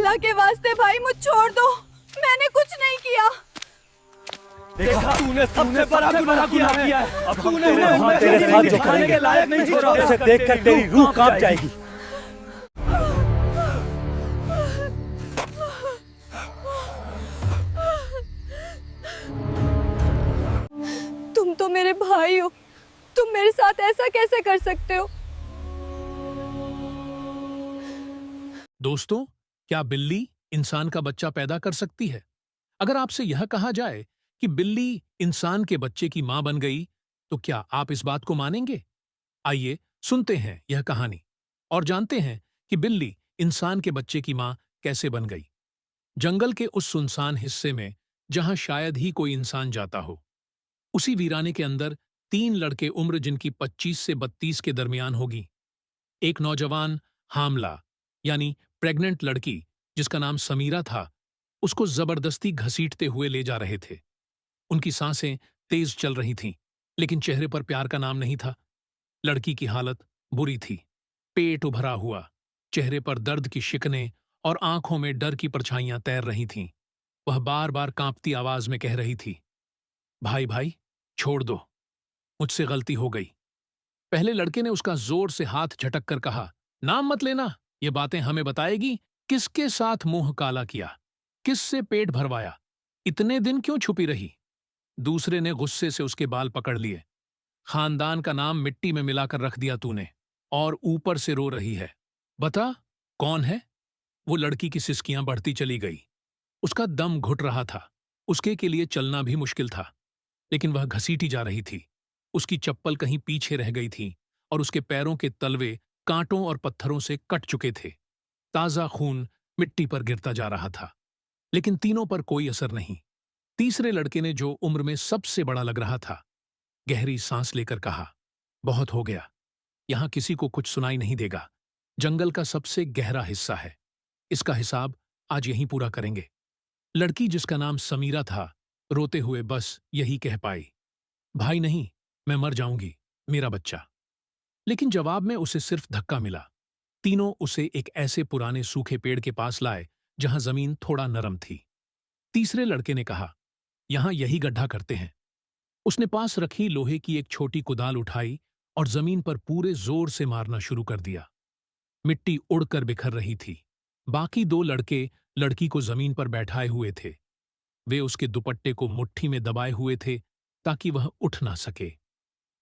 अल्लाह के वास्ते भाई मुझ छोड़ दो, मैंने कुछ नहीं किया। देखा तूने सबसे बड़ा गुनाह किया है। अब तूने तेरे साथ जो खाने के लायक नहीं छोड़ा। इसे देखकर तेरी रूह कांप जाएगी। तुम तो मेरे भाई हो, तुम मेरे साथ ऐसा कैसे कर सकते हो? दोस्तों, क्या बिल्ली इंसान का बच्चा पैदा कर सकती है? अगर आपसे यह कहा जाए कि बिल्ली इंसान के बच्चे की मां बन गई, तो क्या आप इस बात को मानेंगे? आइए सुनते हैं यह कहानी और जानते हैं कि बिल्ली इंसान के बच्चे की मां कैसे बन गई। जंगल के उस सुनसान हिस्से में जहां शायद ही कोई इंसान जाता हो, उसी वीराने के अंदर 3 लड़के उम्र जिनकी 25 से 32 के दरमियान होगी। एक नौजवान हामला यानी प्रेग्नेंट लड़की जिसका नाम समीरा था, उसको जबरदस्ती घसीटते हुए ले जा रहे थे। उनकी सांसें तेज चल रही थीं, लेकिन चेहरे पर प्यार का नाम नहीं था। लड़की की हालत बुरी थी, पेट उभरा हुआ, चेहरे पर दर्द की शिकनें और आंखों में डर की परछाइयां तैर रही थीं। वह बार बार कांपती आवाज में कह रही थी, भाई भाई छोड़ दो, मुझसे गलती हो गई। पहले लड़के ने उसका जोर से हाथ झटक कर कहा, नाम मत लेना, ये बातें हमें बताएगी किसके साथ मुंह काला किया, किससे पेट भरवाया, इतने दिन क्यों छुपी रही। दूसरे ने गुस्से से उसके बाल पकड़ लिए, खानदान का नाम मिट्टी में मिलाकर रख दिया तूने, और ऊपर से रो रही है, बता कौन है। वो लड़की की सिसकियां बढ़ती चली गई, उसका दम घुट रहा था, उसके के लिए चलना भी मुश्किल था, लेकिन वह घसीटी जा रही थी। उसकी चप्पल कहीं पीछे रह गई थी और उसके पैरों के तलवे कांटों और पत्थरों से कट चुके थे। ताजा खून मिट्टी पर गिरता जा रहा था, लेकिन तीनों पर कोई असर नहीं। तीसरे लड़के ने, जो उम्र में सबसे बड़ा लग रहा था, गहरी सांस लेकर कहा, बहुत हो गया, यहां किसी को कुछ सुनाई नहीं देगा। जंगल का सबसे गहरा हिस्सा है, इसका हिसाब आज यहीं पूरा करेंगे। लड़की, जिसका नाम समीरा था, रोते हुए बस यही कह पाई, भाई नहीं, मैं मर जाऊंगी, मेरा बच्चा। लेकिन जवाब में उसे सिर्फ धक्का मिला। तीनों उसे एक ऐसे पुराने सूखे पेड़ के पास लाए जहां जमीन थोड़ा नरम थी। तीसरे लड़के ने कहा, यहां यही गड्ढा करते हैं। उसने पास रखी लोहे की एक छोटी कुदाल उठाई और जमीन पर पूरे जोर से मारना शुरू कर दिया। मिट्टी उड़कर बिखर रही थी। बाकी 2 लड़के लड़की को जमीन पर बैठाए हुए थे। वे उसके दुपट्टे को मुट्ठी में दबाए हुए थे ताकि वह उठ ना सके।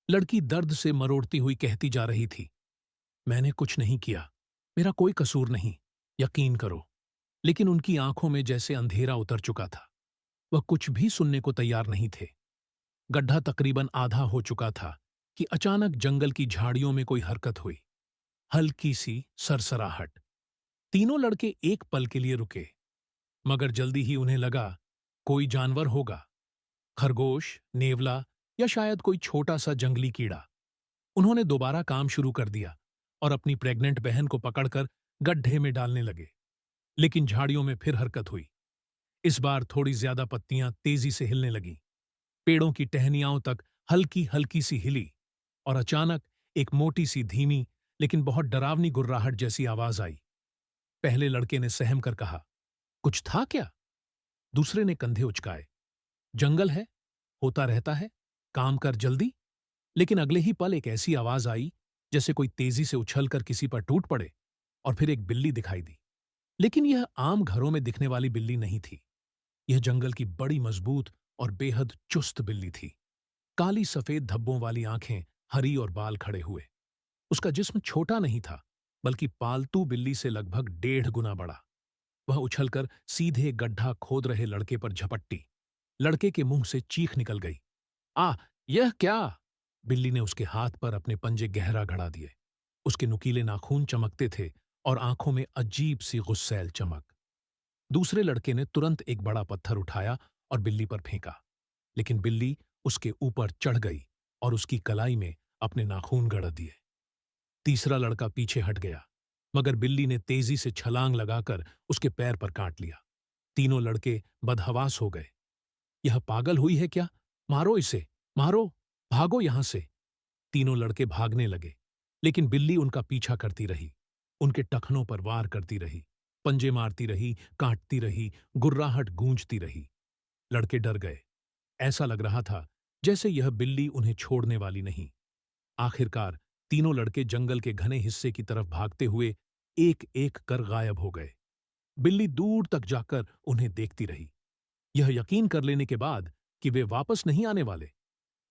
लड़की दर्द से मरोड़ती हुई कहती जा रही थी, मैंने कुछ नहीं किया, मेरा कोई कसूर नहीं, यकीन करो। लेकिन उनकी आंखों में जैसे अंधेरा उतर चुका था, वह कुछ भी सुनने को तैयार नहीं थे। गड्ढा तकरीबन आधा हो चुका था कि अचानक जंगल की झाड़ियों में कोई हरकत हुई, हल्की सी सरसराहट। तीनों लड़के एक पल के लिए रुके, मगर जल्दी ही उन्हें लगा कोई जानवर होगा, खरगोश, नेवला या शायद कोई छोटा सा जंगली कीड़ा। उन्होंने दोबारा काम शुरू कर दिया और अपनी प्रेग्नेंट बहन को पकड़कर गड्ढे में डालने लगे। लेकिन झाड़ियों में फिर हरकत हुई। इस बार थोड़ी ज्यादा पत्तियां तेजी से हिलने लगीं। पेड़ों की टहनियाओं तक हल्की हल्की सी हिली और अचानक एक मोटी सी धीमी लेकिन बहुत डरावनी गुर्राहट जैसी आवाज आई। पहले लड़के ने सहम कर कहा, कुछ था क्या? दूसरे ने कंधे उचकाए, जंगल है, होता रहता है, काम कर जल्दी। लेकिन अगले ही पल एक ऐसी आवाज आई जैसे कोई तेजी से उछलकर किसी पर टूट पड़े, और फिर एक बिल्ली दिखाई दी। लेकिन यह आम घरों में दिखने वाली बिल्ली नहीं थी। यह जंगल की बड़ी मजबूत और बेहद चुस्त बिल्ली थी। काली सफेद धब्बों वाली आंखें, हरी और बाल खड़े हुए। उसका जिस्म छोटा नहीं था, बल्कि पालतू बिल्ली से लगभग 1.5 गुना बड़ा। वह उछलकर सीधे गड्ढा खोद रहे लड़के पर झपट्टी। लड़के के मुंह से चीख निकल गई, यह क्या? बिल्ली ने उसके हाथ पर अपने पंजे गहरा गड़ा दिए। उसके नुकीले नाखून चमकते थे और आंखों में अजीब सी गुस्सैल चमक। दूसरे लड़के ने तुरंत एक बड़ा पत्थर उठाया और बिल्ली पर फेंका, लेकिन बिल्ली उसके ऊपर चढ़ गई और उसकी कलाई में अपने नाखून गड़ दिए। तीसरा लड़का पीछे हट गया, मगर बिल्ली ने तेजी से छलांग लगाकर उसके पैर पर काट लिया। तीनों लड़के बदहवास हो गए। यह पागल हुई है क्या? मारो इसे, मारो, भागो यहां से। तीनों लड़के भागने लगे, लेकिन बिल्ली उनका पीछा करती रही, उनके टखनों पर वार करती रही। पंजे मारती रही, काटती रही, गुर्राहट गूंजती रही। लड़के डर गए। ऐसा लग रहा था जैसे यह बिल्ली उन्हें छोड़ने वाली नहीं। आखिरकार तीनों लड़के जंगल के घने हिस्से की तरफ भागते हुए एक एक कर गायब हो गए। बिल्ली दूर तक जाकर उन्हें देखती रही। यह यकीन कर लेने के बाद कि वे वापस नहीं आने वाले,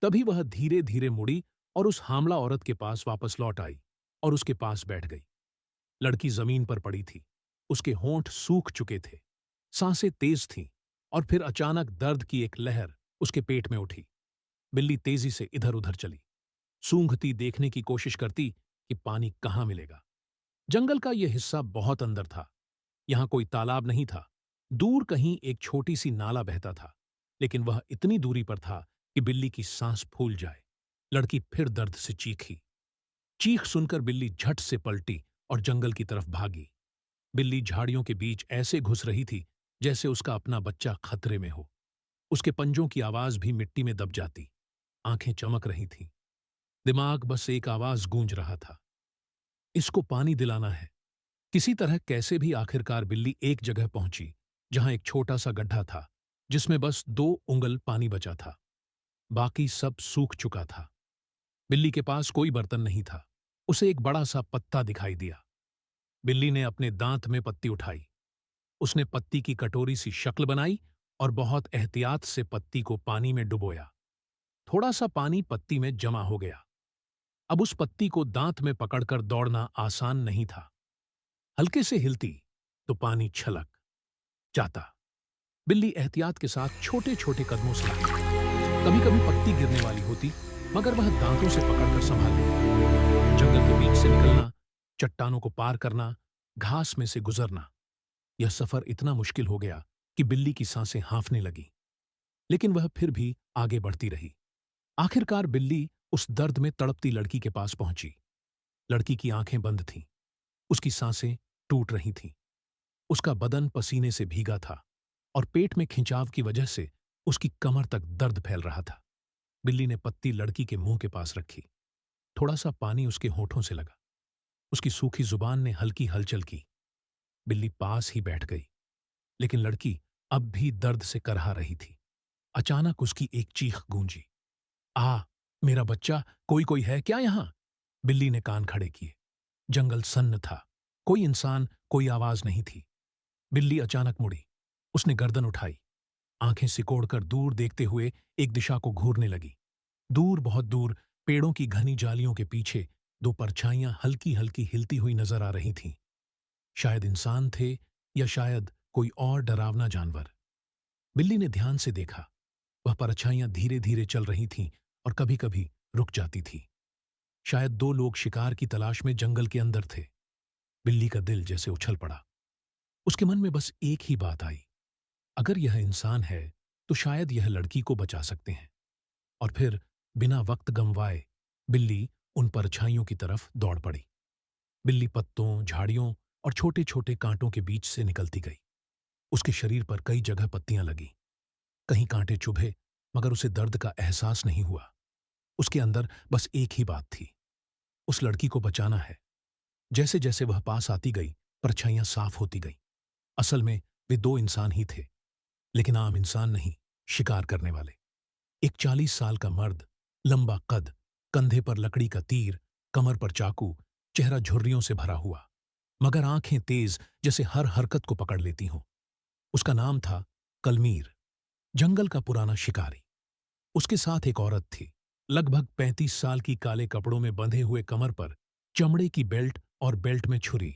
तभी वह धीरे धीरे मुड़ी और उस हामला औरत के पास वापस लौट आई और उसके पास बैठ गई। लड़की जमीन पर पड़ी थी। उसके होंठ सूख चुके थे, सांसें तेज थीं और फिर अचानक दर्द की एक लहर उसके पेट में उठी। बिल्ली तेजी से इधर उधर चली, सूंघती देखने की कोशिश करती कि पानी कहाँ मिलेगा। जंगल का यह हिस्सा बहुत अंदर था। यहां कोई तालाब नहीं था। दूर कहीं एक छोटी सी नाला बहता था, लेकिन वह इतनी दूरी पर था कि बिल्ली की सांस फूल जाए। लड़की फिर दर्द से चीखी। चीख सुनकर बिल्ली झट से पलटी और जंगल की तरफ भागी। बिल्ली झाड़ियों के बीच ऐसे घुस रही थी जैसे उसका अपना बच्चा खतरे में हो। उसके पंजों की आवाज भी मिट्टी में दब जाती। आंखें चमक रही थीं। दिमाग बस एक आवाज गूंज रहा था, इसको पानी दिलाना है। किसी तरह कैसे भी आखिरकार बिल्ली एक जगह पहुंची जहां एक छोटा सा गड्ढा था जिसमें बस 2 उंगल पानी बचा था। बाकी सब सूख चुका था। बिल्ली के पास कोई बर्तन नहीं था। उसे एक बड़ा सा पत्ता दिखाई दिया। बिल्ली ने अपने दांत में पत्ती उठाई। उसने पत्ती की कटोरी सी शक्ल बनाई और बहुत एहतियात से पत्ती को पानी में डुबोया। थोड़ा सा पानी पत्ती में जमा हो गया। अब उस पत्ती को दांत में पकड़कर दौड़ना आसान नहीं था। हल्के से हिलती तो पानी छलक जाता। बिल्ली एहतियात के साथ छोटे छोटे कदमों से आई। कभी कभी पत्ती गिरने वाली होती, मगर वह दांतों से पकड़कर संभाल लेती। जंगल के बीच से निकलना, चट्टानों को पार करना, घास में से गुजरना, यह सफर इतना मुश्किल हो गया कि बिल्ली की सांसें हांफने लगीं। लेकिन वह फिर भी आगे बढ़ती रही। आखिरकार बिल्ली उस दर्द में तड़पती लड़की के पास पहुंची। लड़की की आंखें बंद थीं। उसकी सांसें टूट रही थीं। उसका बदन पसीने से भीगा था और पेट में खिंचाव की वजह से उसकी कमर तक दर्द फैल रहा था। बिल्ली ने पत्ती लड़की के मुंह के पास रखी। थोड़ा सा पानी उसके होठों से लगा। उसकी सूखी जुबान ने हल्की हलचल की। बिल्ली पास ही बैठ गई, लेकिन लड़की अब भी दर्द से करहा रही थी। अचानक उसकी एक चीख गूंजी, आ मेरा बच्चा, कोई कोई है क्या यहां? बिल्ली ने कान खड़े किए। जंगल सन्न था। कोई इंसान, कोई आवाज नहीं थी। बिल्ली अचानक मुड़ी। उसने गर्दन उठाई। आंखें सिकोड़कर दूर देखते हुए एक दिशा को घूरने लगी। दूर, बहुत दूर, पेड़ों की घनी जालियों के पीछे 2 परछाइयां हल्की हल्की हिलती हुई नजर आ रही थीं। शायद इंसान थे या शायद कोई और डरावना जानवर। बिल्ली ने ध्यान से देखा। वह परछाइयां धीरे धीरे चल रही थीं और कभी कभी रुक जाती थी। शायद 2 लोग शिकार की तलाश में जंगल के अंदर थे। बिल्ली का दिल जैसे उछल पड़ा। उसके मन में बस एक ही बात आई, अगर यह इंसान है तो शायद यह लड़की को बचा सकते हैं। और फिर बिना वक्त गंवाए बिल्ली उन परछाइयों की तरफ दौड़ पड़ी। बिल्ली पत्तों, झाड़ियों और छोटे छोटे कांटों के बीच से निकलती गई। उसके शरीर पर कई जगह पत्तियां लगीं। कहीं कांटे चुभे, मगर उसे दर्द का एहसास नहीं हुआ। उसके अंदर बस एक ही बात थी, उस लड़की को बचाना है। जैसे जैसे वह पास आती गई, परछाइयां साफ होती गईं। असल में वे 2 इंसान ही थे, लेकिन आम इंसान नहीं, शिकार करने वाले। एक 40 साल का मर्द, लंबा कद, कंधे पर लकड़ी का तीर, कमर पर चाकू, चेहरा झुर्रियों से भरा हुआ, मगर आंखें तेज जैसे हर हरकत को पकड़ लेती हों। उसका नाम था कलमीर, जंगल का पुराना शिकारी। उसके साथ एक औरत थी, लगभग 35 साल की, काले कपड़ों में बंधे हुए, कमर पर चमड़े की बेल्ट और बेल्ट में छुरी।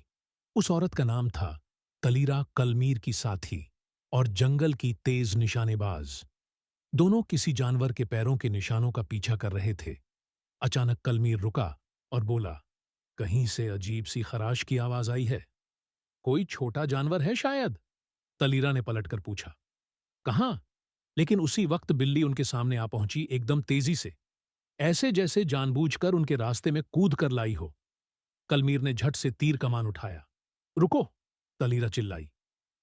उस औरत का नाम था तलीरा, कलमीर की साथी और जंगल की तेज निशानेबाज। दोनों किसी जानवर के पैरों के निशानों का पीछा कर रहे थे। अचानक कलमीर रुका और बोला, कहीं से अजीब सी खराश की आवाज आई है। कोई छोटा जानवर है शायद? तलीरा ने पलटकर पूछा। कहां? लेकिन उसी वक्त बिल्ली उनके सामने आ पहुंची, एकदम तेजी से, ऐसे जैसे जानबूझकर उनके रास्ते में कूद कर लाई हो। कलमीर ने झट से तीर कमान उठाया। रुको, तलीरा चिल्लाई,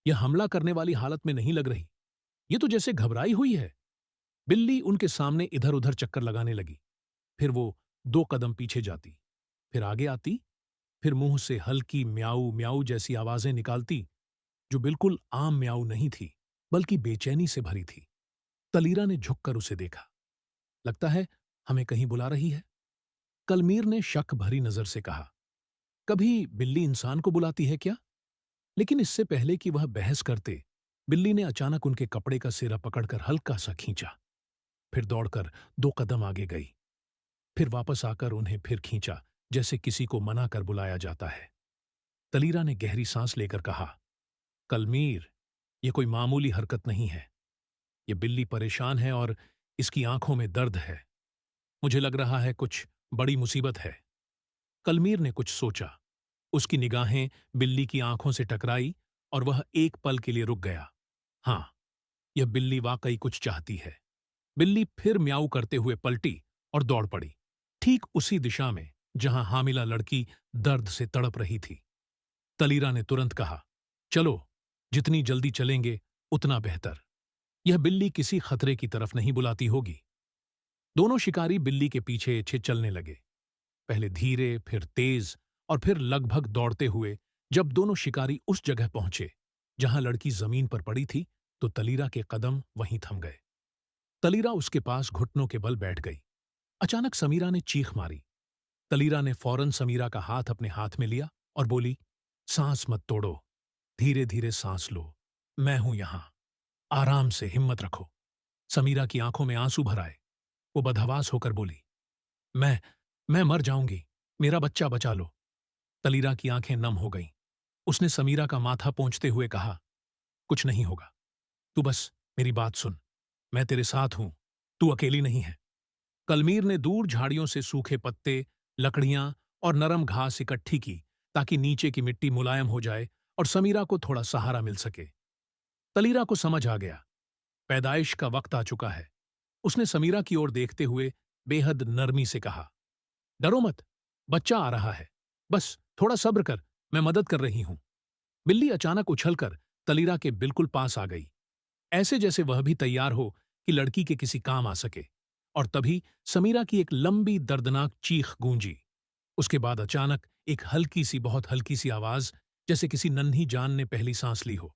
यह हमला करने वाली हालत में नहीं लग रही। ये तो जैसे घबराई हुई है। बिल्ली उनके सामने इधर उधर चक्कर लगाने लगी। फिर वो 2 कदम पीछे जाती, फिर आगे आती, फिर मुंह से हल्की म्याऊ म्याऊ जैसी आवाजें निकालती जो बिल्कुल आम म्याऊ नहीं थी, बल्कि बेचैनी से भरी थी। तलीरा ने झुककर उसे देखा। लगता है हमें कहीं बुला रही है। कलमीर ने शक भरी नजर से कहा, कभी बिल्ली इंसान को बुलाती है क्या? लेकिन इससे पहले कि वह बहस करते, बिल्ली ने अचानक उनके कपड़े का सिरा पकड़कर हल्का सा खींचा, फिर दौड़कर 2 कदम आगे गई, फिर वापस आकर उन्हें फिर खींचा, जैसे किसी को मना कर बुलाया जाता है। तलीरा ने गहरी सांस लेकर कहा, कलमीर, ये कोई मामूली हरकत नहीं है। ये बिल्ली परेशान है और इसकी आंखों में दर्द है। मुझे लग रहा है कुछ बड़ी मुसीबत है। कलमीर ने कुछ सोचा। उसकी निगाहें बिल्ली की आंखों से टकराई और वह एक पल के लिए रुक गया। हां, यह बिल्ली वाकई कुछ चाहती है। बिल्ली फिर म्याऊ करते हुए पलटी और दौड़ पड़ी, ठीक उसी दिशा में जहां हामिला लड़की दर्द से तड़प रही थी। तलीरा ने तुरंत कहा, चलो, जितनी जल्दी चलेंगे उतना बेहतर। यह बिल्ली किसी खतरे की तरफ नहीं बुलाती होगी। दोनों शिकारी बिल्ली के पीछे चलने लगे, पहले धीरे, फिर तेज और फिर लगभग दौड़ते हुए। जब दोनों शिकारी उस जगह पहुंचे जहां लड़की जमीन पर पड़ी थी, तो तलीरा के कदम वहीं थम गए। तलीरा उसके पास घुटनों के बल बैठ गई। अचानक समीरा ने चीख मारी। तलीरा ने फौरन समीरा का हाथ अपने हाथ में लिया और बोली, सांस मत तोड़ो, धीरे धीरे सांस लो, मैं हूं यहां, आराम से, हिम्मत रखो। समीरा की आंखों में आंसू भर आए। वो बदहवास होकर बोली, मैं मर जाऊंगी, मेरा बच्चा बचा लो। तलीरा की आंखें नम हो गईं। उसने समीरा का माथा पोंछते हुए कहा, कुछ नहीं होगा, तू बस मेरी बात सुन, मैं तेरे साथ हूं, तू अकेली नहीं है। कलमीर ने दूर झाड़ियों से सूखे पत्ते, लकड़ियां और नरम घास इकट्ठी की ताकि नीचे की मिट्टी मुलायम हो जाए और समीरा को थोड़ा सहारा मिल सके। तलीरा को समझ आ गया, पैदाइश का वक्त आ चुका है। उसने समीरा की ओर देखते हुए बेहद नरमी से कहा, डरो मत, बच्चा आ रहा है, बस थोड़ा सब्र कर, मैं मदद कर रही हूं। बिल्ली अचानक उछलकर तलीरा के बिल्कुल पास आ गई, ऐसे जैसे वह भी तैयार हो कि लड़की के किसी काम आ सके। और तभी समीरा की एक लंबी दर्दनाक चीख गूंजी। उसके बाद अचानक एक हल्की सी, बहुत हल्की सी आवाज, जैसे किसी नन्ही जान ने पहली सांस ली हो।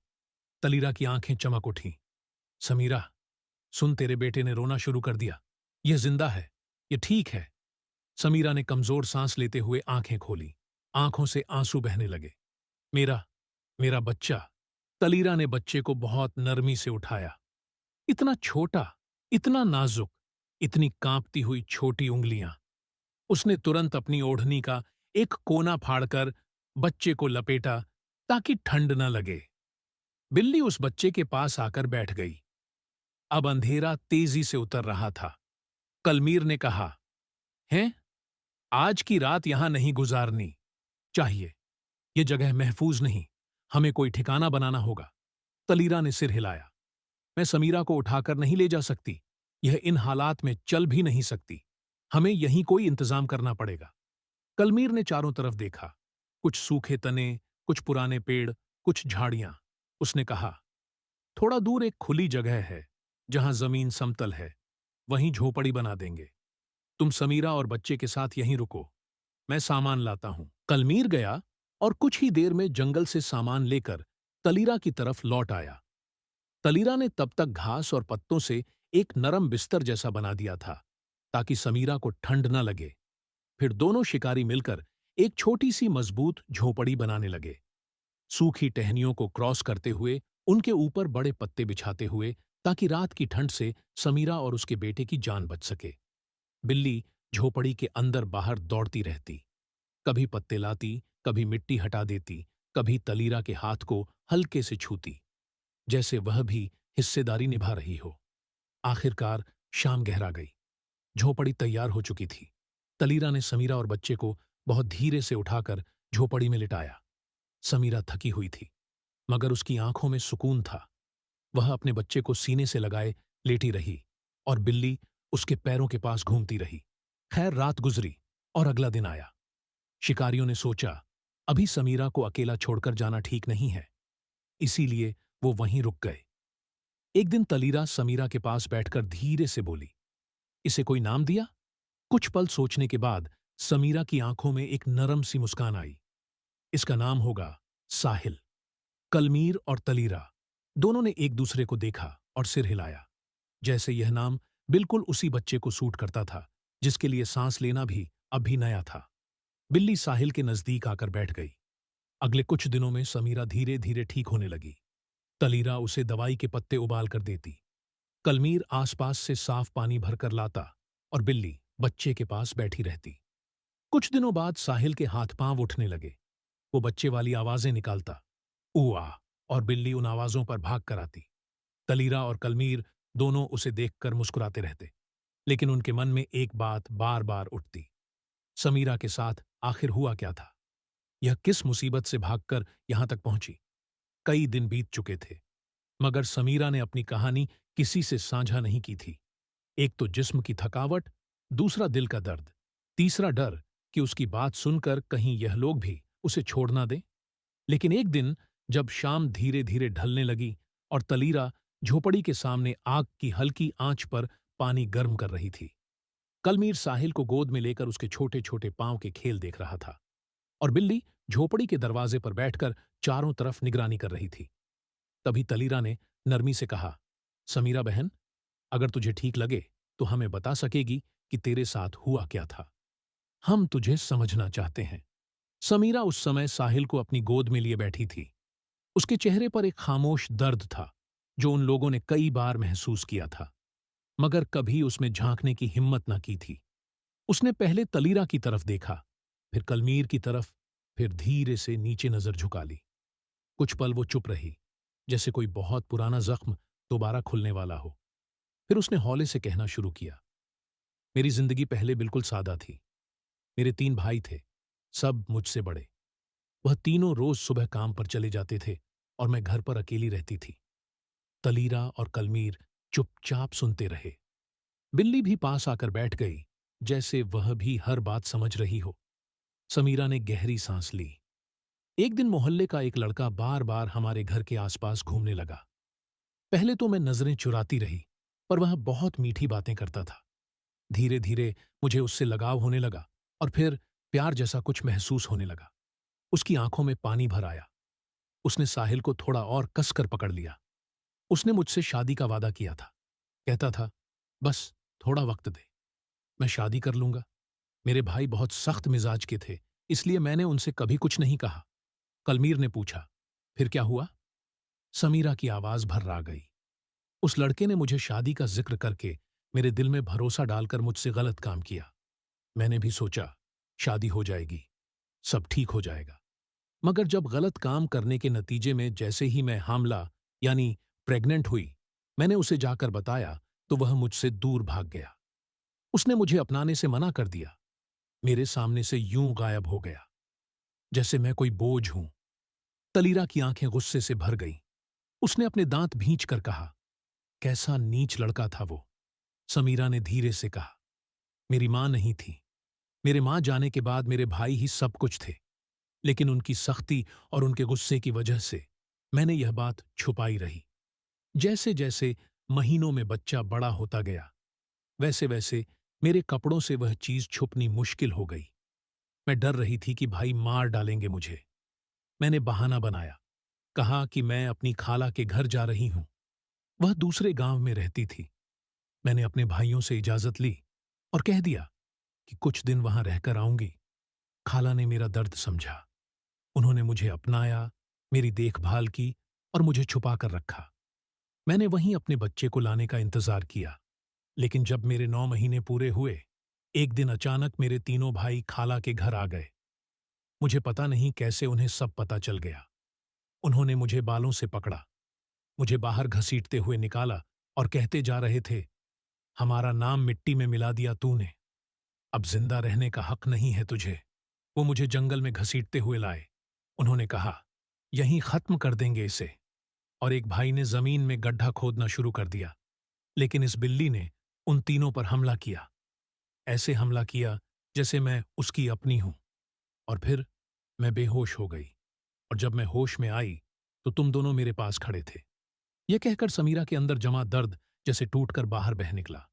तलीरा की आंखें चमक उठीं। समीरा, सुन, तेरे बेटे ने रोना शुरू कर दिया। यह जिंदा है, यह ठीक है। समीरा ने कमजोर सांस लेते हुए आंखें खोली। आंखों से आंसू बहने लगे। मेरा बच्चा। तलीरा ने बच्चे को बहुत नरमी से उठाया। इतना छोटा, इतना नाजुक, इतनी कांपती हुई छोटी उंगलियां। उसने तुरंत अपनी ओढ़नी का एक कोना फाड़कर बच्चे को लपेटा ताकि ठंड न लगे। बिल्ली उस बच्चे के पास आकर बैठ गई। अब अंधेरा तेजी से उतर रहा था। कलमीर ने कहा, हैं, आज की रात यहां नहीं गुजारनी चाहिए। यह जगह महफूज नहीं, हमें कोई ठिकाना बनाना होगा। तलीरा ने सिर हिलाया। मैं समीरा को उठाकर नहीं ले जा सकती, यह इन हालात में चल भी नहीं सकती। हमें यहीं कोई इंतजाम करना पड़ेगा। कलमीर ने चारों तरफ देखा, कुछ सूखे तने, कुछ पुराने पेड़, कुछ झाड़ियां। उसने कहा, थोड़ा दूर एक खुली जगह है जहां जमीन समतल है, वहीं झोपड़ी बना देंगे। तुम समीरा और बच्चे के साथ यहीं रुको, मैं सामान लाता हूं। कलमीर गया और कुछ ही देर में जंगल से सामान लेकर तलीरा की तरफ लौट आया। तलीरा ने तब तक घास और पत्तों से एक नरम बिस्तर जैसा बना दिया था ताकि समीरा को ठंड न लगे। फिर दोनों शिकारी मिलकर एक छोटी सी मजबूत झोपड़ी बनाने लगे, सूखी टहनियों को क्रॉस करते हुए, उनके ऊपर बड़े पत्ते बिछाते हुए, ताकि रात की ठंड से समीरा और उसके बेटे की जान बच सके। बिल्ली झोपड़ी के अंदर बाहर दौड़ती रहती, कभी पत्ते लाती, कभी मिट्टी हटा देती, कभी तलीरा के हाथ को हल्के से छूती, जैसे वह भी हिस्सेदारी निभा रही हो। आखिरकार शाम गहरा गई। झोपड़ी तैयार हो चुकी थी। तलीरा ने समीरा और बच्चे को बहुत धीरे से उठाकर झोपड़ी में लिटाया। समीरा थकी हुई थी, मगर उसकी आंखों में सुकून था। वह अपने बच्चे को सीने से लगाए लेटी रही और बिल्ली उसके पैरों के पास घूमती रही। खैर, रात गुजरी और अगला दिन आया। शिकारियों ने सोचा, अभी समीरा को अकेला छोड़कर जाना ठीक नहीं है, इसीलिए वो वहीं रुक गए। एक दिन तलीरा समीरा के पास बैठकर धीरे से बोली, इसे कोई नाम दिया? कुछ पल सोचने के बाद समीरा की आंखों में एक नरम सी मुस्कान आई। इसका नाम होगा साहिल। कलमीर और तलीरा दोनों ने एक दूसरे को देखा और सिर हिलाया, जैसे यह नाम बिल्कुल उसी बच्चे को सूट करता था जिसके लिए सांस लेना भी अब भी नया था। बिल्ली साहिल के नजदीक आकर बैठ गई। अगले कुछ दिनों में समीरा धीरे धीरे ठीक होने लगी। तलीरा उसे दवाई के पत्ते उबाल कर देती, कलमीर आसपास से साफ पानी भरकर लाता और बिल्ली बच्चे के पास बैठी रहती। कुछ दिनों बाद साहिल के हाथ पांव उठने लगे। वो बच्चे वाली आवाजें निकालता, ऊआ, और बिल्ली उन आवाजों पर भाग कर आती। तलीरा और कलमीर दोनों उसे देखकर मुस्कुराते रहते, लेकिन उनके मन में एक बात बार बार उठती, समीरा के साथ आखिर हुआ क्या था? यह किस मुसीबत से भागकर यहां तक पहुंची? कई दिन बीत चुके थे, मगर समीरा ने अपनी कहानी किसी से साझा नहीं की थी। एक तो जिस्म की थकावट, दूसरा दिल का दर्द, तीसरा डर कि उसकी बात सुनकर कहीं यह लोग भी उसे छोड़ ना दें। लेकिन एक दिन जब शाम धीरे धीरे ढलने लगी और तलीरा झोपड़ी के सामने आग की हल्की आंच पर पानी गर्म कर रही थी, कलमीर साहिल को गोद में लेकर उसके छोटे छोटे पांव के खेल देख रहा था और बिल्ली झोपड़ी के दरवाजे पर बैठकर चारों तरफ निगरानी कर रही थी। तभी तलीरा ने नरमी से कहा, समीरा बहन, अगर तुझे ठीक लगे तो हमें बता सकेगी कि तेरे साथ हुआ क्या था। हम तुझे समझना चाहते हैं। समीरा उस समय साहिल को अपनी गोद में लिए बैठी थी। उसके चेहरे पर एक खामोश दर्द था जो उन लोगों ने कई बार महसूस किया था, मगर कभी उसमें झांकने की हिम्मत न की थी। उसने पहले तलीरा की तरफ देखा, फिर कलमीर की तरफ, फिर धीरे से नीचे नजर झुका ली। कुछ पल वो चुप रही, जैसे कोई बहुत पुराना जख्म दोबारा खुलने वाला हो। फिर उसने हौले से कहना शुरू किया, मेरी जिंदगी पहले बिल्कुल सादा थी। मेरे 3 भाई थे, सब मुझसे बड़े। वह तीनों रोज सुबह काम पर चले जाते थे और मैं घर पर अकेली रहती थी। तलीरा और कलमीर चुपचाप सुनते रहे। बिल्ली भी पास आकर बैठ गई, जैसे वह भी हर बात समझ रही हो। समीरा ने गहरी सांस ली। एक दिन मोहल्ले का एक लड़का बार बार हमारे घर के आसपास घूमने लगा। पहले तो मैं नजरें चुराती रही, पर वह बहुत मीठी बातें करता था। धीरे धीरे मुझे उससे लगाव होने लगा और फिर प्यार जैसा कुछ महसूस होने लगा। उसकी आंखों में पानी भर आया। उसने साहिल को थोड़ा और कसकर पकड़ लिया। उसने मुझसे शादी का वादा किया था। कहता था, बस थोड़ा वक्त दे, मैं शादी कर लूंगा। मेरे भाई बहुत सख्त मिजाज के थे, इसलिए मैंने उनसे कभी कुछ नहीं कहा। कलमीर ने पूछा, फिर क्या हुआ? समीरा की आवाज भर्रा गई। उस लड़के ने मुझे शादी का जिक्र करके मेरे दिल में भरोसा डालकर मुझसे गलत काम किया। मैंने भी सोचा शादी हो जाएगी, सब ठीक हो जाएगा। मगर जब गलत काम करने के नतीजे में जैसे ही मैं हामला यानी प्रेग्नेंट हुई, मैंने उसे जाकर बताया तो वह मुझसे दूर भाग गया। उसने मुझे अपनाने से मना कर दिया। मेरे सामने से यूं गायब हो गया जैसे मैं कोई बोझ हूं। तलीरा की आंखें गुस्से से भर गईं। उसने अपने दांत भींचकर कहा, कैसा नीच लड़का था वो। समीरा ने धीरे से कहा, मेरी मां नहीं थी। मेरे मां जाने के बाद मेरे भाई ही सब कुछ थे, लेकिन उनकी सख्ती और उनके गुस्से की वजह से मैंने यह बात छुपाई रही। जैसे जैसे महीनों में बच्चा बड़ा होता गया, वैसे वैसे मेरे कपड़ों से वह चीज छुपनी मुश्किल हो गई। मैं डर रही थी कि भाई मार डालेंगे मुझे। मैंने बहाना बनाया, कहा कि मैं अपनी खाला के घर जा रही हूं। वह दूसरे गांव में रहती थी। मैंने अपने भाइयों से इजाजत ली और कह दिया कि कुछ दिन वहां रहकर आऊंगी। खाला ने मेरा दर्द समझा। उन्होंने मुझे अपनाया, मेरी देखभाल की और मुझे छुपा कर रखा। मैंने वहीं अपने बच्चे को लाने का इंतजार किया, लेकिन जब मेरे 9 महीने पूरे हुए, एक दिन अचानक मेरे तीनों भाई खाला के घर आ गए। मुझे पता नहीं कैसे उन्हें सब पता चल गया। उन्होंने मुझे बालों से पकड़ा, मुझे बाहर घसीटते हुए निकाला और कहते जा रहे थे, हमारा नाम मिट्टी में मिला दिया तूने, अब जिंदा रहने का हक नहीं है तुझे। वो मुझे जंगल में घसीटते हुए लाए। उन्होंने कहा, यहीं खत्म कर देंगे इसे। और एक भाई ने जमीन में गड्ढा खोदना शुरू कर दिया, लेकिन इस बिल्ली ने उन तीनों पर हमला किया। ऐसे हमला किया जैसे मैं उसकी अपनी हूं। और फिर मैं बेहोश हो गई, और जब मैं होश में आई तो तुम दोनों मेरे पास खड़े थे। यह कहकर समीरा के अंदर जमा दर्द जैसे टूटकर बाहर बह निकला।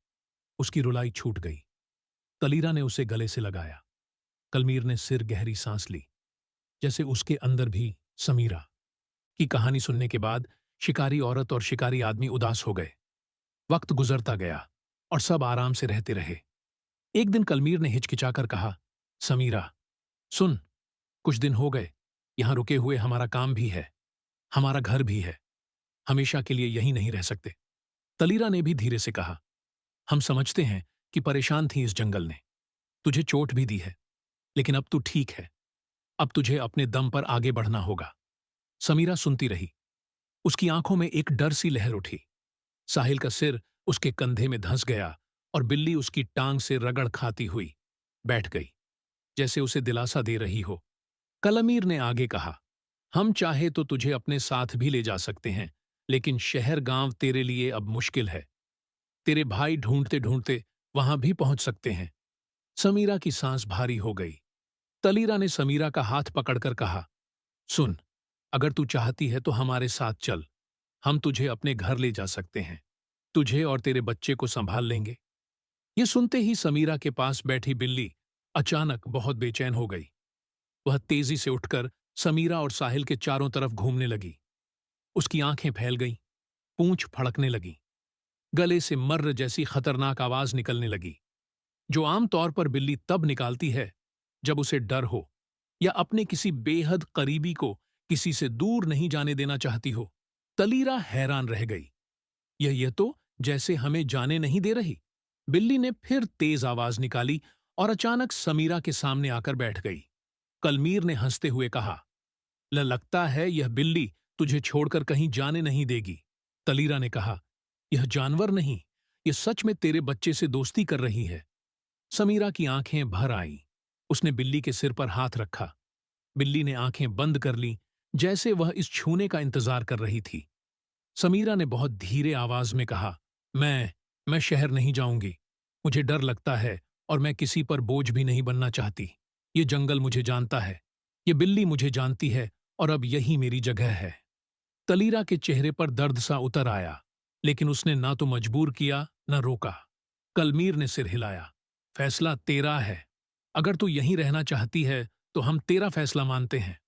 उसकी रुलाई छूट गई। तलीरा ने उसे गले से लगाया। कलमीर ने सिर गहरी सांस ली, जैसे उसके अंदर भी समीरा, की कहानी सुनने के बाद शिकारी औरत और शिकारी आदमी उदास हो गए। वक्त गुजरता गया और सब आराम से रहते रहे। एक दिन कलमीर ने हिचकिचाकर कहा, समीरा, सुन, कुछ दिन हो गए यहां रुके हुए, हमारा काम भी है, हमारा घर भी है, हमेशा के लिए यहीं नहीं रह सकते। तलीरा ने भी धीरे से कहा, हम समझते हैं कि परेशान थी इस जंगल ने, तुझे चोट भी दी है, लेकिन अब तू ठीक है, अब तुझे अपने दम पर आगे बढ़ना होगा। समीरा सुनती रही। उसकी आंखों में एक डर सी लहर उठी। साहिल का सिर उसके कंधे में धंस गया और बिल्ली उसकी टांग से रगड़ खाती हुई बैठ गई, जैसे उसे दिलासा दे रही हो। कलमीर ने आगे कहा, हम चाहे तो तुझे अपने साथ भी ले जा सकते हैं, लेकिन शहर गांव तेरे लिए अब मुश्किल है। तेरे भाई ढूंढते ढूंढते वहां भी पहुंच सकते हैं। समीरा की सांस भारी हो गई। तलीरा ने समीरा का हाथ पकड़कर कहा, सुन, अगर तू चाहती है तो हमारे साथ चल, हम तुझे अपने घर ले जा सकते हैं, तुझे और तेरे बच्चे को संभाल लेंगे। ये सुनते ही समीरा के पास बैठी बिल्ली अचानक बहुत बेचैन हो गई। वह तेजी से उठकर समीरा और साहिल के चारों तरफ घूमने लगी। उसकी आंखें फैल गईं, पूंछ फड़कने लगी, गले से मर्र जैसी खतरनाक आवाज निकलने लगी, जो आमतौर पर बिल्ली तब निकालती है जब उसे डर हो या अपने किसी बेहद करीबी को किसी से दूर नहीं जाने देना चाहती हो। तलीरा हैरान रह गई। यह तो जैसे हमें जाने नहीं दे रही। बिल्ली ने फिर तेज आवाज निकाली और अचानक समीरा के सामने आकर बैठ गई। कलमीर ने हंसते हुए कहा, लगता है यह बिल्ली तुझे छोड़कर कहीं जाने नहीं देगी। तलीरा ने कहा, यह जानवर नहीं, यह सच में तेरे बच्चे से दोस्ती कर रही है। समीरा की आंखें भर आईं। उसने बिल्ली के सिर पर हाथ रखा। बिल्ली ने आंखें बंद कर लीं, जैसे वह इस छूने का इंतजार कर रही थी। समीरा ने बहुत धीरे आवाज में कहा, मैं शहर नहीं जाऊंगी, मुझे डर लगता है और मैं किसी पर बोझ भी नहीं बनना चाहती। ये जंगल मुझे जानता है, ये बिल्ली मुझे जानती है और अब यही मेरी जगह है। तलीरा के चेहरे पर दर्द सा उतर आया, लेकिन उसने ना तो मजबूर किया न रोका। कलमीर ने सिर हिलाया, फैसला तेरा है, अगर तू यहीं रहना चाहती है तो हम तेरा फैसला मानते हैं।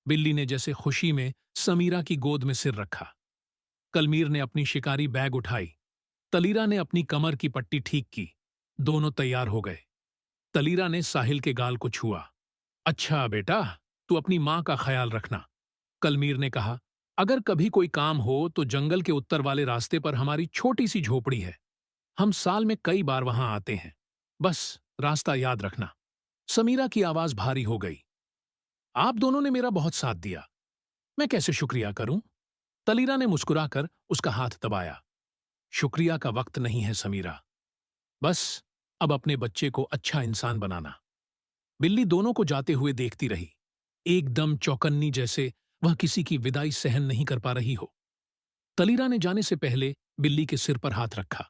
बिल्ली ने जैसे खुशी में समीरा की गोद में सिर रखा। कलमीर ने अपनी शिकारी बैग उठाई। तलीरा ने अपनी कमर की पट्टी ठीक की। दोनों तैयार हो गए। तलीरा ने साहिल के गाल को छुआ। अच्छा बेटा, तू अपनी मां का ख्याल रखना। कलमीर ने कहा, अगर कभी कोई काम हो तो जंगल के उत्तर वाले रास्ते पर हमारी छोटी सी झोपड़ी है, हम साल में कई बार वहां आते हैं, बस रास्ता याद रखना। समीरा की आवाज भारी हो गई। आप दोनों ने मेरा बहुत साथ दिया, मैं कैसे शुक्रिया करूं? तलीरा ने मुस्कुराकर उसका हाथ दबाया। शुक्रिया का वक्त नहीं है समीरा, बस अब अपने बच्चे को अच्छा इंसान बनाना। बिल्ली दोनों को जाते हुए देखती रही, एकदम चौकन्नी, जैसे वह किसी की विदाई सहन नहीं कर पा रही हो। तलीरा ने जाने से पहले बिल्ली के सिर पर हाथ रखा।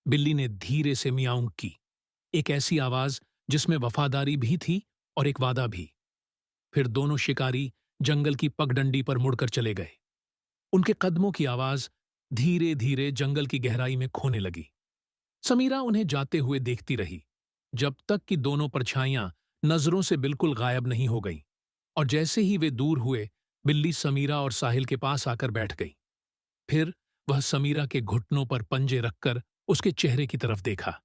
बिल्ली ने धीरे से मियाऊं की, एक ऐसी आवाज जिसमें वफादारी भी थी और एक वादा भी। फिर दोनों शिकारी जंगल की पगडंडी पर मुड़कर चले गए। उनके कदमों की आवाज धीरे धीरे जंगल की गहराई में खोने लगी। समीरा उन्हें जाते हुए देखती रही, जब तक कि दोनों परछाइयां नजरों से बिल्कुल गायब नहीं हो गईं। और जैसे ही वे दूर हुए, बिल्ली समीरा और साहिल के पास आकर बैठ गई। फिर वह समीरा के घुटनों पर पंजे रखकर उसके चेहरे की तरफ देखा,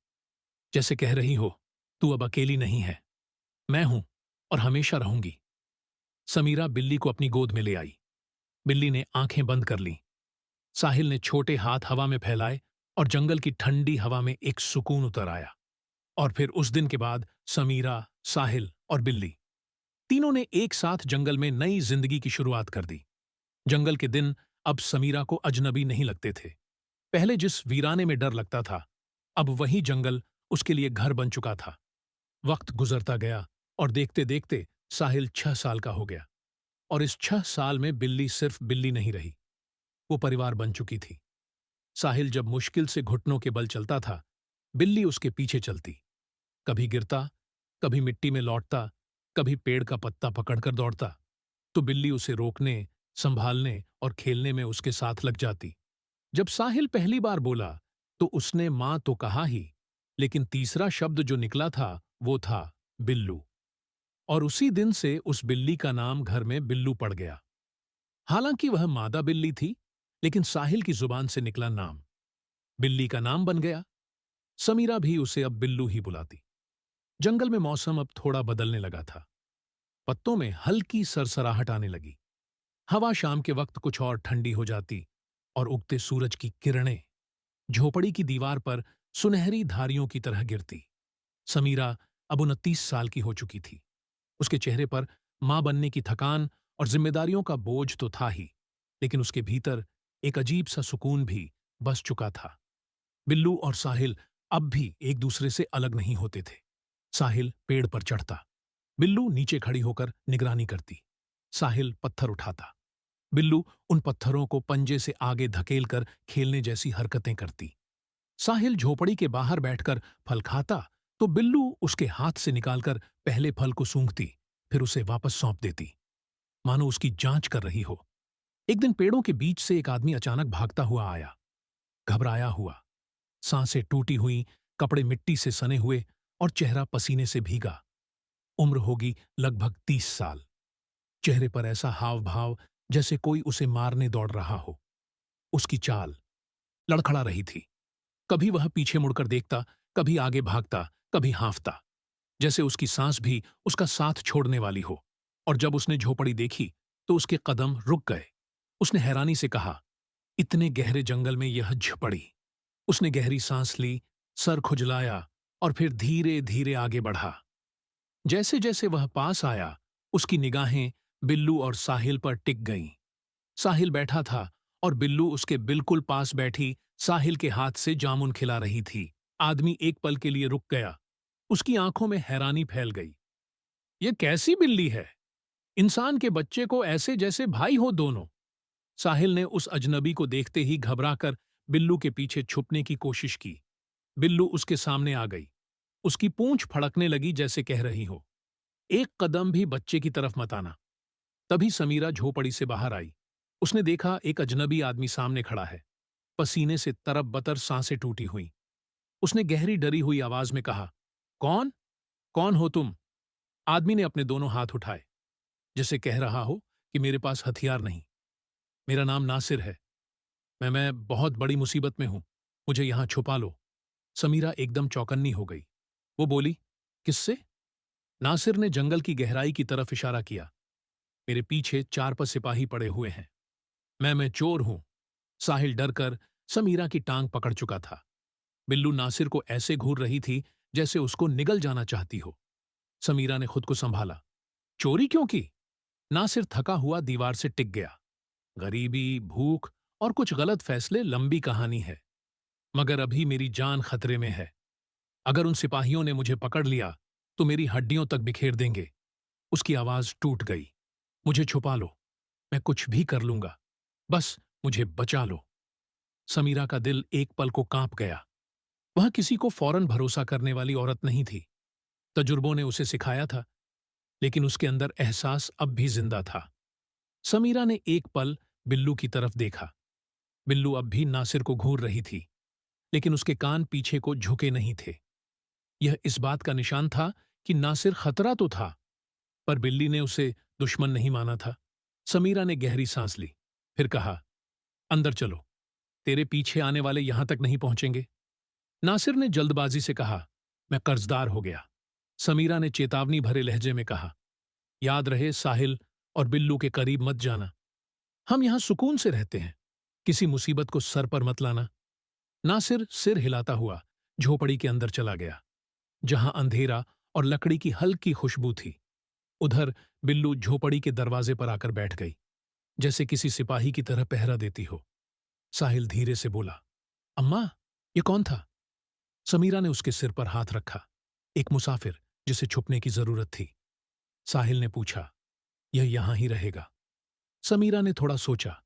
जैसे कह रही हो, तू अब अकेली नहीं है, मैं हूं और हमेशा रहूंगी। समीरा बिल्ली को अपनी गोद में ले आई। बिल्ली ने आंखें बंद कर लीं। साहिल ने छोटे हाथ हवा में फैलाए और जंगल की ठंडी हवा में एक सुकून उतर आया। और फिर उस दिन के बाद समीरा, साहिल और बिल्ली तीनों ने एक साथ जंगल में नई जिंदगी की शुरुआत कर दी। जंगल के दिन अब समीरा को अजनबी नहीं लगते थे। पहले जिस वीराने में डर लगता था, अब वही जंगल उसके लिए घर बन चुका था। वक्त गुजरता गया और देखते देखते साहिल 6 साल का हो गया। और इस 6 साल में बिल्ली सिर्फ बिल्ली नहीं रही, वो परिवार बन चुकी थी। साहिल जब मुश्किल से घुटनों के बल चलता था, बिल्ली उसके पीछे चलती। कभी गिरता, कभी मिट्टी में लौटता, कभी पेड़ का पत्ता पकड़कर दौड़ता, तो बिल्ली उसे रोकने, संभालने और खेलने में उसके साथ लग जाती। जब साहिल पहली बार बोला तो उसने मां तो कहा ही, लेकिन तीसरा शब्द जो निकला था वो था बिल्लू। और उसी दिन से उस बिल्ली का नाम घर में बिल्लू पड़ गया। हालांकि वह मादा बिल्ली थी, लेकिन साहिल की जुबान से निकला नाम बिल्ली का नाम बन गया। समीरा भी उसे अब बिल्लू ही बुलाती। जंगल में मौसम अब थोड़ा बदलने लगा था। पत्तों में हल्की सरसराहट आने लगी। हवा शाम के वक्त कुछ और ठंडी हो जाती और उगते सूरज की किरणें झोपड़ी की दीवार पर सुनहरी धारियों की तरह गिरती। समीरा अब 29 साल की हो चुकी थी। उसके चेहरे पर मां बनने की थकान और जिम्मेदारियों का बोझ तो था ही, लेकिन उसके भीतर एक अजीब सा सुकून भी बस चुका था। बिल्लू और साहिल अब भी एक दूसरे से अलग नहीं होते थे। साहिल पेड़ पर चढ़ता, बिल्लू नीचे खड़ी होकर निगरानी करती। साहिल पत्थर उठाता, बिल्लू उन पत्थरों को पंजे से आगे धकेलकर खेलने जैसी हरकतें करती। साहिल झोपड़ी के बाहर बैठकर फल खाता तो बिल्लू उसके हाथ से निकालकर पहले फल को सूंघती, फिर उसे वापस सौंप देती, मानो उसकी जांच कर रही हो। एक दिन पेड़ों के बीच से एक आदमी अचानक भागता हुआ आया, घबराया हुआ, सांसें टूटी हुई, कपड़े मिट्टी से सने हुए और चेहरा पसीने से भीगा। उम्र होगी लगभग 30 साल। चेहरे पर ऐसा हाव भाव जैसे कोई उसे मारने दौड़ रहा हो। उसकी चाल लड़खड़ा रही थी। कभी वह पीछे मुड़कर देखता, कभी आगे भागता, कभी हाँफता, जैसे उसकी सांस भी उसका साथ छोड़ने वाली हो। और जब उसने झोपड़ी देखी तो उसके कदम रुक गए। उसने हैरानी से कहा, इतने गहरे जंगल में यह झोपड़ी। उसने गहरी सांस ली, सर खुजलाया और फिर धीरे धीरे आगे बढ़ा। जैसे जैसे वह पास आया, उसकी निगाहें बिल्लू और साहिल पर टिक गईं। साहिल बैठा था और बिल्लू उसके बिल्कुल पास बैठी साहिल के हाथ से जामुन खिला रही थी। आदमी एक पल के लिए रुक गया। उसकी आंखों में हैरानी फैल गई। यह कैसी बिल्ली है? इंसान के बच्चे को ऐसे जैसे भाई हो दोनों। साहिल ने उस अजनबी को देखते ही घबराकर बिल्लू के पीछे छुपने की कोशिश की। बिल्लू उसके सामने आ गई। उसकी पूंछ फड़कने लगी जैसे कह रही हो, एक कदम भी बच्चे की तरफ मत आना। तभी समीरा झोपड़ी से बाहर आई। उसने देखा एक अजनबी आदमी सामने खड़ा है, पसीने से तरब-बतर, सांसें टूटी हुई। उसने गहरी डरी हुई आवाज में कहा, कौन? कौन हो तुम? आदमी ने अपने दोनों हाथ उठाए, जैसे कह रहा हो कि मेरे पास हथियार नहीं। मेरा नाम नासिर है। मैं बहुत बड़ी मुसीबत में हूं। मुझे यहां छुपा लो। समीरा एकदम चौकन्नी हो गई। वो बोली, किससे? नासिर ने जंगल की गहराई की तरफ इशारा किया। मेरे पीछे 4 सिपाही पड़े हुए हैं। मैं चोर हूं। साहिल डरकर समीरा की टांग पकड़ चुका था। बिल्लू नासिर को ऐसे घूर रही थी जैसे उसको निगल जाना चाहती हो। समीरा ने खुद को संभाला। चोरी क्यों की? नासिर थका हुआ दीवार से टिक गया। गरीबी, भूख और कुछ गलत फैसले, लंबी कहानी है, मगर अभी मेरी जान खतरे में है। अगर उन सिपाहियों ने मुझे पकड़ लिया तो मेरी हड्डियों तक बिखेर देंगे। उसकी आवाज टूट गई। मुझे छुपा लो, मैं कुछ भी कर लूंगा, बस मुझे बचा लो। समीरा का दिल एक पल को कांप गया। वह किसी को फौरन भरोसा करने वाली औरत नहीं थी। तजुर्बों ने उसे सिखाया था, लेकिन उसके अंदर एहसास अब भी जिंदा था। समीरा ने एक पल बिल्लू की तरफ देखा। बिल्लू अब भी नासिर को घूर रही थी, लेकिन उसके कान पीछे को झुके नहीं थे। यह इस बात का निशान था कि नासिर खतरा तो था, पर बिल्ली ने उसे दुश्मन नहीं माना था। समीरा ने गहरी सांस ली, फिर कहा, अंदर चलो, तेरे पीछे आने वाले यहां तक नहीं पहुंचेंगे। नासिर ने जल्दबाजी से कहा, मैं कर्जदार हो गया। समीरा ने चेतावनी भरे लहजे में कहा, याद रहे साहिल और बिल्लू के करीब मत जाना। हम यहां सुकून से रहते हैं, किसी मुसीबत को सर पर मत लाना। नासिर सिर हिलाता हुआ झोपड़ी के अंदर चला गया, जहां अंधेरा और लकड़ी की हल्की खुशबू थी। उधर बिल्लू झोपड़ी के दरवाजे पर आकर बैठ गई, जैसे किसी सिपाही की तरह पहरा देती हो। साहिल धीरे से बोला, अम्मा, ये कौन था? समीरा ने उसके सिर पर हाथ रखा। एक मुसाफिर जिसे छुपने की जरूरत थी। साहिल ने पूछा, यह यहां ही रहेगा? समीरा ने थोड़ा सोचा,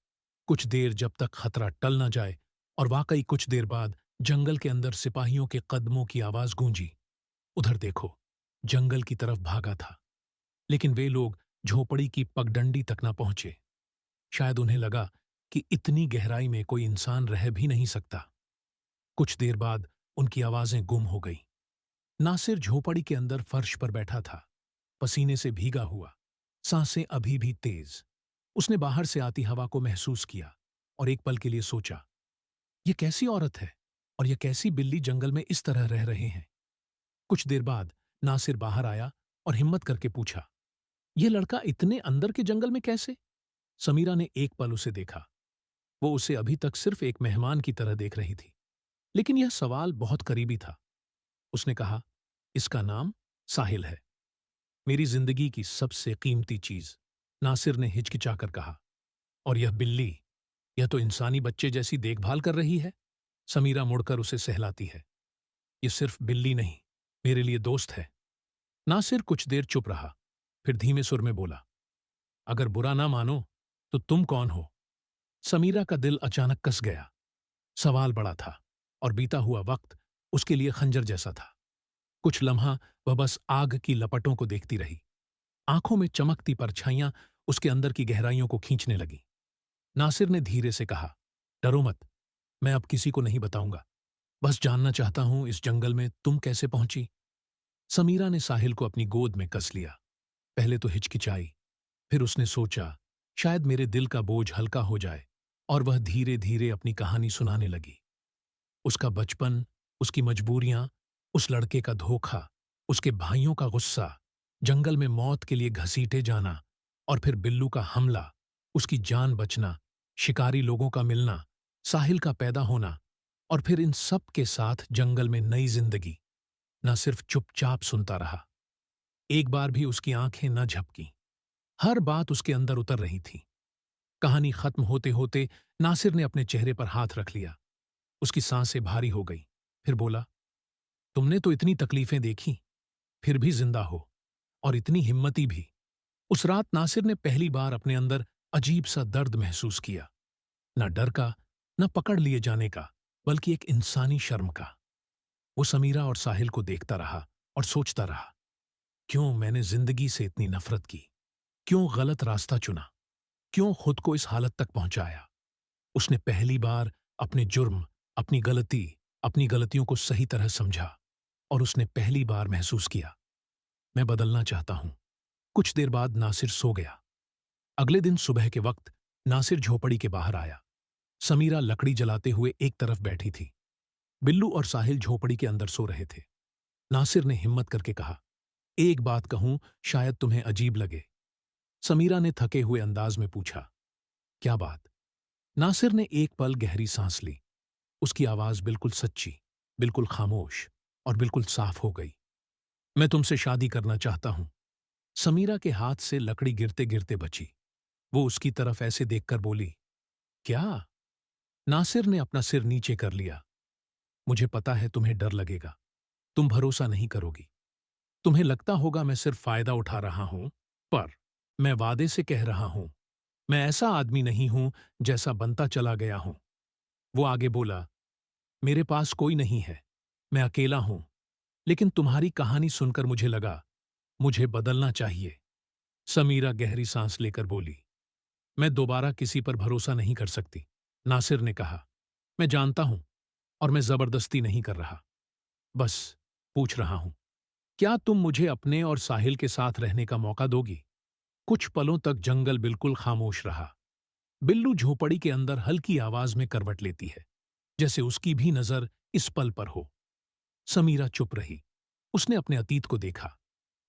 कुछ देर, जब तक खतरा टल न जाए, और वाकई कुछ देर बाद जंगल के अंदर सिपाहियों के कदमों की आवाज गूंजी। उधर देखो, जंगल की तरफ भागा था, लेकिन वे लोग झोपड़ी की पगडंडी तक न पहुंचे। शायद उन्हें लगा कि इतनी गहराई में कोई इंसान रह भी नहीं सकता। कुछ देर बाद उनकी आवाजें गुम हो गईं। नासिर झोपड़ी के अंदर फर्श पर बैठा था, पसीने से भीगा हुआ, सांसें अभी भी तेज। उसने बाहर से आती हवा को महसूस किया और एक पल के लिए सोचा, ये कैसी औरत है और यह कैसी बिल्ली जंगल में इस तरह रह रहे हैं। कुछ देर बाद नासिर बाहर आया और हिम्मत करके पूछा, यह लड़का इतने अंदर के जंगल में कैसे? समीरा ने एक पल उसे देखा। वो उसे अभी तक सिर्फ एक मेहमान की तरह देख रही थी, लेकिन यह सवाल बहुत करीबी था। उसने कहा, इसका नाम साहिल है, मेरी जिंदगी की सबसे कीमती चीज। नासिर ने हिचकिचाकर कहा, और यह बिल्ली, यह तो इंसानी बच्चे जैसी देखभाल कर रही है। समीरा मुड़कर उसे सहलाती है। यह सिर्फ बिल्ली नहीं, मेरे लिए दोस्त है। नासिर कुछ देर चुप रहा, फिर धीमे सुर में बोला, अगर बुरा ना मानो तो तुम कौन हो? समीरा का दिल अचानक कस गया। सवाल बड़ा था और बीता हुआ वक्त उसके लिए खंजर जैसा था। कुछ लम्हा वह बस आग की लपटों को देखती रही। आंखों में चमकती परछाइयां उसके अंदर की गहराइयों को खींचने लगी। नासिर ने धीरे से कहा, डरो मत, मैं अब किसी को नहीं बताऊंगा, बस जानना चाहता हूं इस जंगल में तुम कैसे पहुंची। समीरा ने साहिल को अपनी गोद में कस लिया। पहले तो हिचकिचाई, फिर उसने सोचा शायद मेरे दिल का बोझ हल्का हो जाए, और वह धीरे धीरे अपनी कहानी सुनाने लगी। उसका बचपन, उसकी मजबूरियां, उस लड़के का धोखा, उसके भाइयों का गुस्सा, जंगल में मौत के लिए घसीटे जाना, और फिर बिल्लू का हमला, उसकी जान बचना, शिकारी लोगों का मिलना, साहिल का पैदा होना, और फिर इन सब के साथ जंगल में नई जिंदगी। न सिर्फ चुपचाप सुनता रहा, एक बार भी उसकी आंखें न झपकीं। हर बात उसके अंदर उतर रही थी। कहानी खत्म होते होते नासिर ने अपने चेहरे पर हाथ रख लिया। उसकी सांसें भारी हो गई। फिर बोला, तुमने तो इतनी तकलीफें देखी, फिर भी जिंदा हो, और इतनी हिम्मती भी। उस रात नासिर ने पहली बार अपने अंदर अजीब सा दर्द महसूस किया, न डर का, न पकड़ लिए जाने का, बल्कि एक इंसानी शर्म का। वो समीरा और साहिल को देखता रहा और सोचता रहा, क्यों मैंने जिंदगी से इतनी नफरत की? क्यों गलत रास्ता चुना? क्यों खुद को इस हालत तक पहुंचाया? उसने पहली बार अपने जुर्म, अपनी गलतियों को सही तरह समझा, और उसने पहली बार महसूस किया, मैं बदलना चाहता हूं। कुछ देर बाद नासिर सो गया। अगले दिन सुबह के वक्त नासिर झोपड़ी के बाहर आया। समीरा लकड़ी जलाते हुए एक तरफ बैठी थी। बिल्लू और साहिल झोपड़ी के अंदर सो रहे थे। नासिर ने हिम्मत करके कहा, एक बात कहूं, शायद तुम्हें अजीब लगे। समीरा ने थके हुए अंदाज में पूछा, क्या बात? नासिर ने एक पल गहरी सांस ली। उसकी आवाज बिल्कुल सच्ची, बिल्कुल खामोश और बिल्कुल साफ हो गई। मैं तुमसे शादी करना चाहता हूं। समीरा के हाथ से लकड़ी गिरते गिरते बची। वो उसकी तरफ ऐसे देखकर बोली, क्या? नासिर ने अपना सिर नीचे कर लिया। मुझे पता है तुम्हें डर लगेगा, तुम भरोसा नहीं करोगी, तुम्हें लगता होगा मैं सिर्फ फायदा उठा रहा हूं, पर मैं वादे से कह रहा हूं, मैं ऐसा आदमी नहीं हूं जैसा बनता चला गया हूं। वो आगे बोला, मेरे पास कोई नहीं है, मैं अकेला हूं, लेकिन तुम्हारी कहानी सुनकर मुझे लगा मुझे बदलना चाहिए। समीरा गहरी सांस लेकर बोली, मैं दोबारा किसी पर भरोसा नहीं कर सकती। नासिर ने कहा, मैं जानता हूं, और मैं जबरदस्ती नहीं कर रहा, बस पूछ रहा हूं, क्या तुम मुझे अपने और साहिल के साथ रहने का मौका दोगी? कुछ पलों तक जंगल बिल्कुल खामोश रहा। बिल्लू झोपड़ी के अंदर हल्की आवाज में करवट लेती है, जैसे उसकी भी नजर इस पल पर हो। समीरा चुप रही। उसने अपने अतीत को देखा।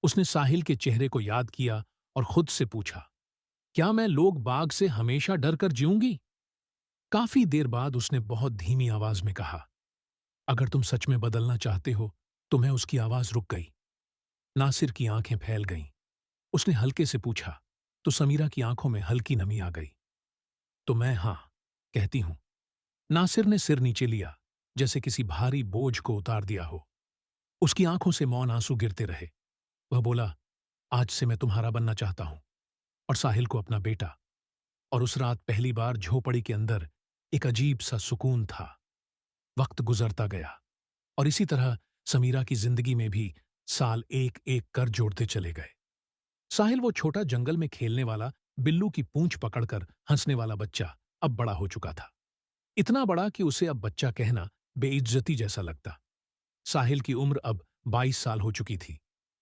उसने साहिल के चेहरे को याद किया और खुद से पूछा, क्या मैं लोग बाग से हमेशा डर कर जीऊंगी? काफी देर बाद उसने बहुत धीमी आवाज में कहा, अगर तुम सच में बदलना चाहते हो तो। मैं उसकी आवाज रुक गई। नासिर की आंखें फैल गईं। उसने हल्के से पूछा, तो समीरा की आंखों में हल्की नमी आ गई। तो मैं हां कहती हूं। नासिर ने सिर नीचे लिया, जैसे किसी भारी बोझ को उतार दिया हो। उसकी आंखों से मौन आंसू गिरते रहे। वह बोला, आज से मैं तुम्हारा बनना चाहता हूं, और साहिल को अपना बेटा। और उस रात पहली बार झोपड़ी के अंदर एक अजीब सा सुकून था। वक्त गुजरता गया, और इसी तरह समीरा की जिंदगी में भी साल एक एक कर जोड़ते चले गए। साहिल, वो छोटा जंगल में खेलने वाला, बिल्लू की पूंछ पकड़कर हंसने वाला बच्चा, अब बड़ा हो चुका था। इतना बड़ा कि उसे अब बच्चा कहना बेइज्जती जैसा लगता। साहिल की उम्र अब 22 साल हो चुकी थी।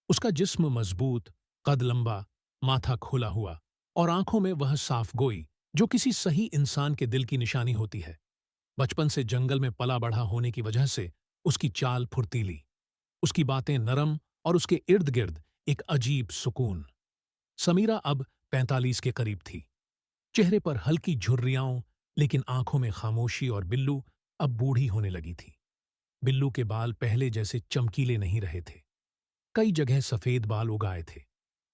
उसका जिस्म मजबूत, कद लंबा, माथा खोला हुआ, और आंखों में वह साफ गोई जो किसी सही इंसान के दिल की निशानी होती है। बचपन से जंगल में पला बढ़ा होने की वजह से उसकी चाल फुर्तीली, उसकी बातें नरम और उसके इर्द गिर्द एक अजीब सुकून। समीरा अब 45 के करीब थी। चेहरे पर हल्की झुर्रियां, लेकिन आंखों में खामोशी, और बिल्लू अब बूढ़ी होने लगी थी। बिल्लू के बाल पहले जैसे चमकीले नहीं रहे थे। कई जगह सफेद बाल उगाए थे।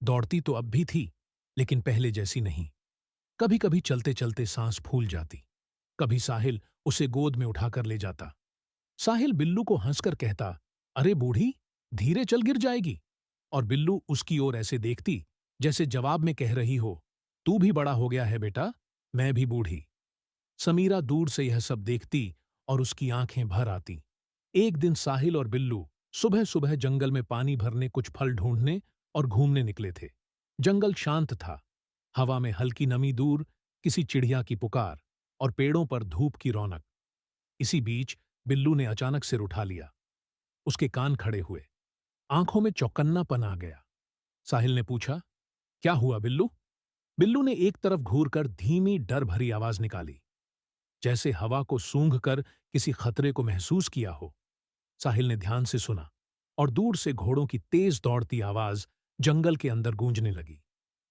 दौड़ती तो अब भी थी, लेकिन पहले जैसी नहीं। कभी कभी चलते चलते सांस फूल जाती। कभी साहिल उसे गोद में उठाकर ले जाता। साहिल बिल्लू को हंसकर कहता, अरे बूढ़ी, धीरे चल, गिर जाएगी। और बिल्लू उसकी ओर ऐसे देखती जैसे जवाब में कह रही हो, तू भी बड़ा हो गया है बेटा, मैं भी बूढ़ी। समीरा दूर से यह सब देखती और उसकी आंखें भर आती। एक दिन साहिल और बिल्लू सुबह सुबह जंगल में पानी भरने कुछ फल ढूंढने और घूमने निकले थे। जंगल शांत था। हवा में हल्की नमी, दूर किसी चिड़िया की पुकार और पेड़ों पर धूप की रौनक। इसी बीच बिल्लू ने अचानक सिर उठा लिया। उसके कान खड़े हुए, आंखों में चौकन्नापन आ गया। साहिल ने पूछा, क्या हुआ बिल्लू? बिल्लू ने एक तरफ घूरकर धीमी डर भरी आवाज निकाली, जैसे हवा को सूंघकर किसी खतरे को महसूस किया हो। साहिल ने ध्यान से सुना और दूर से घोड़ों की तेज दौड़ती आवाज जंगल के अंदर गूंजने लगी।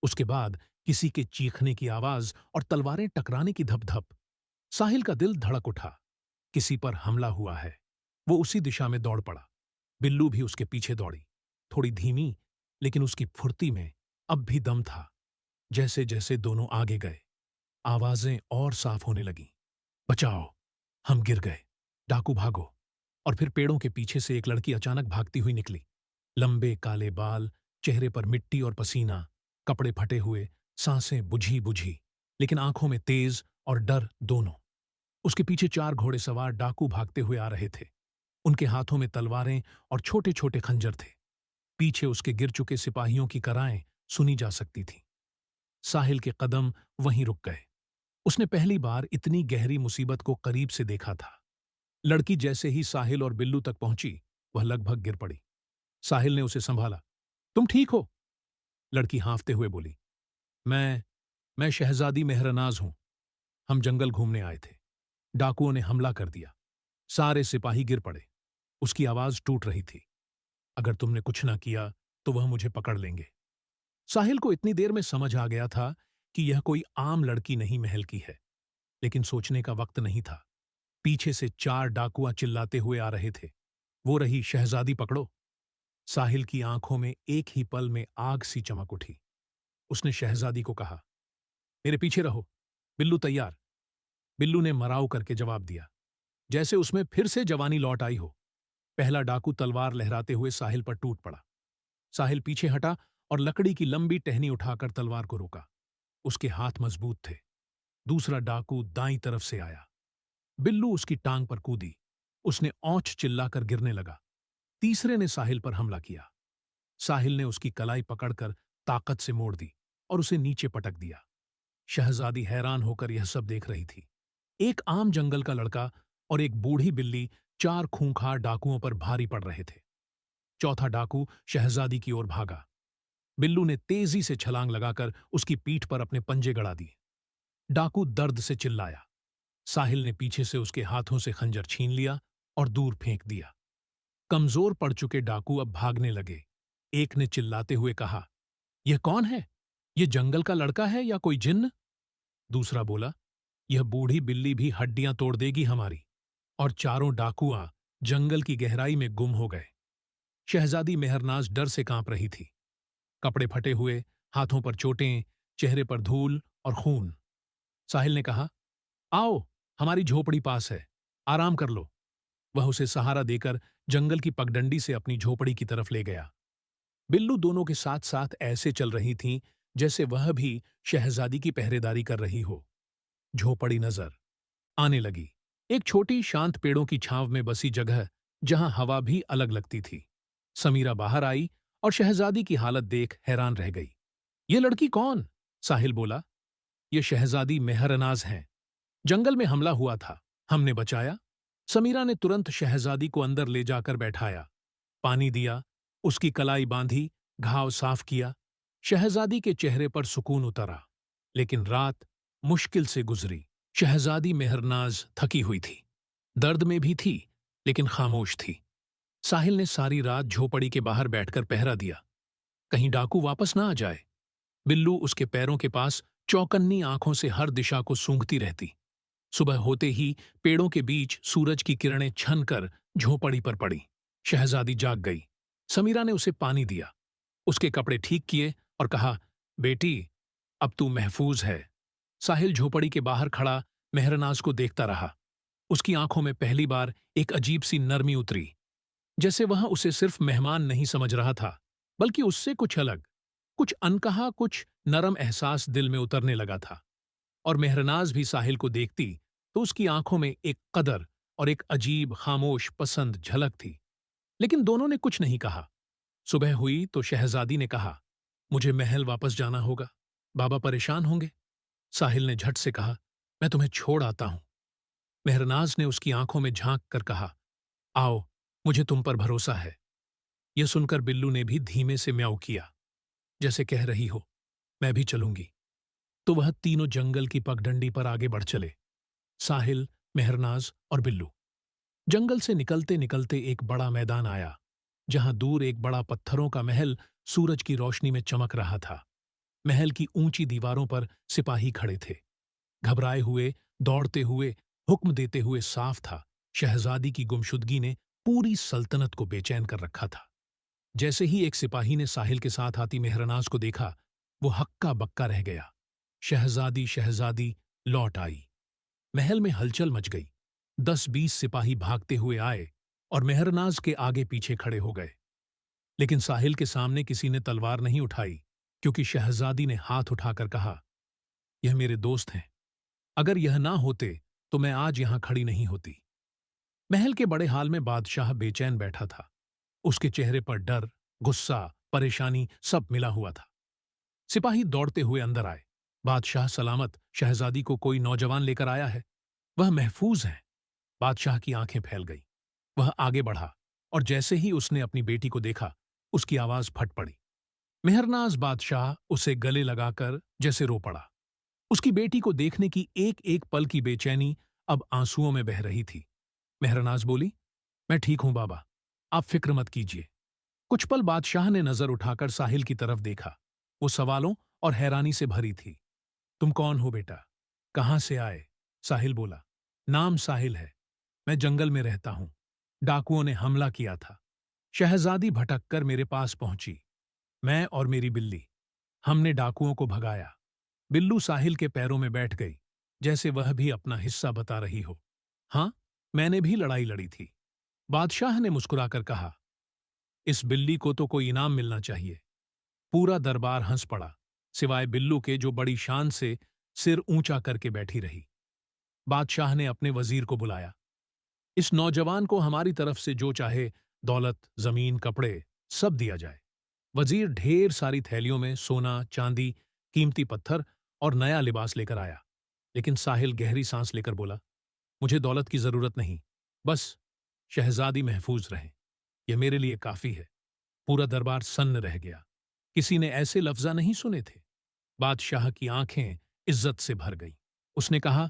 उसके बाद किसी के चीखने की आवाज और तलवारें टकराने की धप-धप। साहिल का दिल धड़क उठा। किसी पर हमला हुआ है। वो उसी दिशा में दौड़ पड़ा। बिल्लू भी उसके पीछे दौड़ी, थोड़ी धीमी, लेकिन उसकी फुर्ती में अब भी दम था। जैसे जैसे दोनों आगे गए, आवाजें और साफ होने लगीं। बचाओ, हम गिर गए, डाकू भागो। और फिर पेड़ों के पीछे से एक लड़की अचानक भागती हुई निकली। लंबे काले बाल, चेहरे पर मिट्टी और पसीना, कपड़े फटे हुए, सांसें बुझी बुझी, लेकिन आंखों में तेज और डर दोनों। उसके पीछे 4 घोड़े सवार डाकू भागते हुए आ रहे थे। उनके हाथों में तलवारें और छोटे छोटे खंजर थे। पीछे उसके गिर चुके सिपाहियों की कराएं सुनी जा सकती थीं। साहिल के कदम वहीं रुक गए। उसने पहली बार इतनी गहरी मुसीबत को करीब से देखा था। लड़की जैसे ही साहिल और बिल्लू तक पहुंची, वह लगभग गिर पड़ी। साहिल ने उसे संभाला। तुम ठीक हो? लड़की हांफते हुए बोली, मैं शहजादी मेहरनाज हूं। हम जंगल घूमने आए थे। डाकुओं ने हमला कर दिया। सारे सिपाही गिर पड़े। उसकी आवाज टूट रही थी। अगर तुमने कुछ ना किया तो वह मुझे पकड़ लेंगे। साहिल को इतनी देर में समझ आ गया था कि यह कोई आम लड़की नहीं, महल की है। लेकिन सोचने का वक्त नहीं था। पीछे से 4 डाकुआ चिल्लाते हुए आ रहे थे, वो रही शहजादी, पकड़ो। साहिल की आंखों में एक ही पल में आग सी चमक उठी। उसने शहजादी को कहा, मेरे पीछे रहो, बिल्लू तैयार। बिल्लू ने मराऊ करके जवाब दिया, जैसे उसमें फिर से जवानी लौट आई हो। पहला डाकू तलवार लहराते हुए साहिल पर टूट पड़ा। साहिल पीछे हटा और लकड़ी की लंबी टहनी उठाकर तलवार को रोका। उसके हाथ मजबूत थे। दूसरा डाकू दाईं तरफ से आया। बिल्लू उसकी टांग पर कूदी। उसने औंच चिल्लाकर गिरने लगा। तीसरे ने साहिल पर हमला किया। साहिल ने उसकी कलाई पकड़कर ताकत से मोड़ दी और उसे नीचे पटक दिया। शहजादी हैरान होकर यह सब देख रही थी। एक आम जंगल का लड़का और एक बूढ़ी बिल्ली 4 खूंखार डाकुओं पर भारी पड़ रहे थे। चौथा डाकू शहजादी की ओर भागा। बिल्लू ने तेजी से छलांग लगाकर उसकी पीठ पर अपने पंजे गड़ा दिए। डाकू दर्द से चिल्लाया। साहिल ने पीछे से उसके हाथों से खंजर छीन लिया और दूर फेंक दिया। कमजोर पड़ चुके डाकू अब भागने लगे। एक ने चिल्लाते हुए कहा, यह कौन है? यह जंगल का लड़का है या कोई जिन्न? दूसरा बोला, यह बूढ़ी बिल्ली भी हड्डियां तोड़ देगी हमारी। और चारों डाकुआ जंगल की गहराई में गुम हो गए। शहजादी मेहरनाज डर से कांप रही थी। कपड़े फटे हुए, हाथों पर चोटें, चेहरे पर धूल और खून। साहिल ने कहा, आओ, हमारी झोपड़ी पास है, आराम कर लो। वह उसे सहारा देकर जंगल की पगडंडी से अपनी झोपड़ी की तरफ ले गया। बिल्लू दोनों के साथ साथ ऐसे चल रही थीं जैसे वह भी शहजादी की पहरेदारी कर रही हो। झोपड़ी नजर आने लगी। एक छोटी शांत पेड़ों की छांव में बसी जगह, जहां हवा भी अलग लगती थी। समीरा बाहर आई और शहजादी की हालत देख हैरान रह गई। ये लड़की कौन? साहिल बोला, ये शहजादी मेहरनाज हैं। जंगल में हमला हुआ था, हमने बचाया। समीरा ने तुरंत शहजादी को अंदर ले जाकर बैठाया, पानी दिया, उसकी कलाई बांधी, घाव साफ किया। शहजादी के चेहरे पर सुकून उतरा। लेकिन रात मुश्किल से गुजरी। शहजादी मेहरनाज थकी हुई थी, दर्द में भी थी, लेकिन खामोश थी। साहिल ने सारी रात झोपड़ी के बाहर बैठकर पहरा दिया, कहीं डाकू वापस ना आ जाए। बिल्लू उसके पैरों के पास चौकन्नी आंखों से हर दिशा को सूंघती रहती। सुबह होते ही पेड़ों के बीच सूरज की किरणें छन कर झोपड़ी पर पड़ी। शहजादी जाग गई। समीरा ने उसे पानी दिया, उसके कपड़े ठीक किए और कहा, बेटी अब तू महफूज है। साहिल झोपड़ी के बाहर खड़ा मेहरनाज को देखता रहा। उसकी आंखों में पहली बार एक अजीब सी नरमी उतरी, जैसे वह उसे सिर्फ मेहमान नहीं समझ रहा था, बल्कि उससे कुछ अलग, कुछ अनकहा, कुछ नरम एहसास दिल में उतरने लगा था। और मेहरनाज भी साहिल को देखती तो उसकी आंखों में एक कदर और एक अजीब खामोश पसंद झलक थी। लेकिन दोनों ने कुछ नहीं कहा। सुबह हुई तो शहजादी ने कहा, मुझे महल वापस जाना होगा, बाबा परेशान होंगे। साहिल ने झट से कहा, मैं तुम्हें छोड़ आता हूं। मेहरनाज ने उसकी आंखों में झांक कर कहा, आओ, मुझे तुम पर भरोसा है। यह सुनकर बिल्लू ने भी धीमे से म्याऊ किया, जैसे कह रही हो मैं भी चलूंगी। तो वह तीनों जंगल की पगडंडी पर आगे बढ़ चले, साहिल, मेहरनाज और बिल्लू। जंगल से निकलते निकलते एक बड़ा मैदान आया, जहां दूर एक बड़ा पत्थरों का महल सूरज की रोशनी में चमक रहा था। महल की ऊंची दीवारों पर सिपाही खड़े थे, घबराए हुए, दौड़ते हुए, हुक्म देते हुए। साफ था, शहजादी की गुमशुदगी ने पूरी सल्तनत को बेचैन कर रखा था। जैसे ही एक सिपाही ने साहिल के साथ आती मेहरनाज को देखा, वो हक्का बक्का रह गया। शहजादी शहजादी लौट आई। महल में हलचल मच गई। 10-20 सिपाही भागते हुए आए और मेहरनाज के आगे पीछे खड़े हो गए। लेकिन साहिल के सामने किसी ने तलवार नहीं उठाई, क्योंकि शहजादी ने हाथ उठाकर कहा, यह मेरे दोस्त हैं, अगर यह ना होते तो मैं आज यहां खड़ी नहीं होती। महल के बड़े हाल में बादशाह बेचैन बैठा था। उसके चेहरे पर डर, गुस्सा, परेशानी सब मिला हुआ था। सिपाही दौड़ते हुए अंदर आए। बादशाह सलामत, शहजादी को कोई नौजवान लेकर आया है, वह महफूज है। बादशाह की आंखें फैल गई। वह आगे बढ़ा और जैसे ही उसने अपनी बेटी को देखा, उसकी आवाज फट पड़ी। मेहरनाज बादशाह उसे गले लगाकर जैसे रो पड़ा। उसकी बेटी को देखने की एक एक पल की बेचैनी अब आंसुओं में बह रही थी। मेहरनाज बोली, मैं ठीक हूं बाबा, आप फिक्र मत कीजिए। कुछ पल बादशाह ने नजर उठाकर साहिल की तरफ देखा। वो सवालों और हैरानी से भरी थी। तुम कौन हो बेटा, कहां से आए? साहिल बोला, नाम साहिल है, मैं जंगल में रहता हूं, डाकुओं ने हमला किया था। शहजादी भटक कर मेरे पास पहुंची, मैं और मेरी बिल्ली, हमने डाकुओं को भगाया। बिल्लू साहिल के पैरों में बैठ गई, जैसे वह भी अपना हिस्सा बता रही हो। हां, मैंने भी लड़ाई लड़ी थी। बादशाह ने मुस्कुराकर कहा, इस बिल्ली को तो कोई इनाम मिलना चाहिए। पूरा दरबार हंस पड़ा, सिवाय बिल्लू के, जो बड़ी शान से सिर ऊंचा करके बैठी रही। बादशाह ने अपने वजीर को बुलाया, इस नौजवान को हमारी तरफ से जो चाहे दौलत, जमीन, कपड़े सब दिया जाए। वजीर ढेर सारी थैलियों में सोना, चांदी, कीमती पत्थर और नया लिबास लेकर आया। लेकिन साहिल गहरी सांस लेकर बोला, मुझे दौलत की जरूरत नहीं, बस शहजादी महफूज रहे, यह मेरे लिए काफी है। पूरा दरबार सन्न रह गया। किसी ने ऐसे लफ्जा नहीं सुने थे। बादशाह की आंखें इज्जत से भर गई। उसने कहा,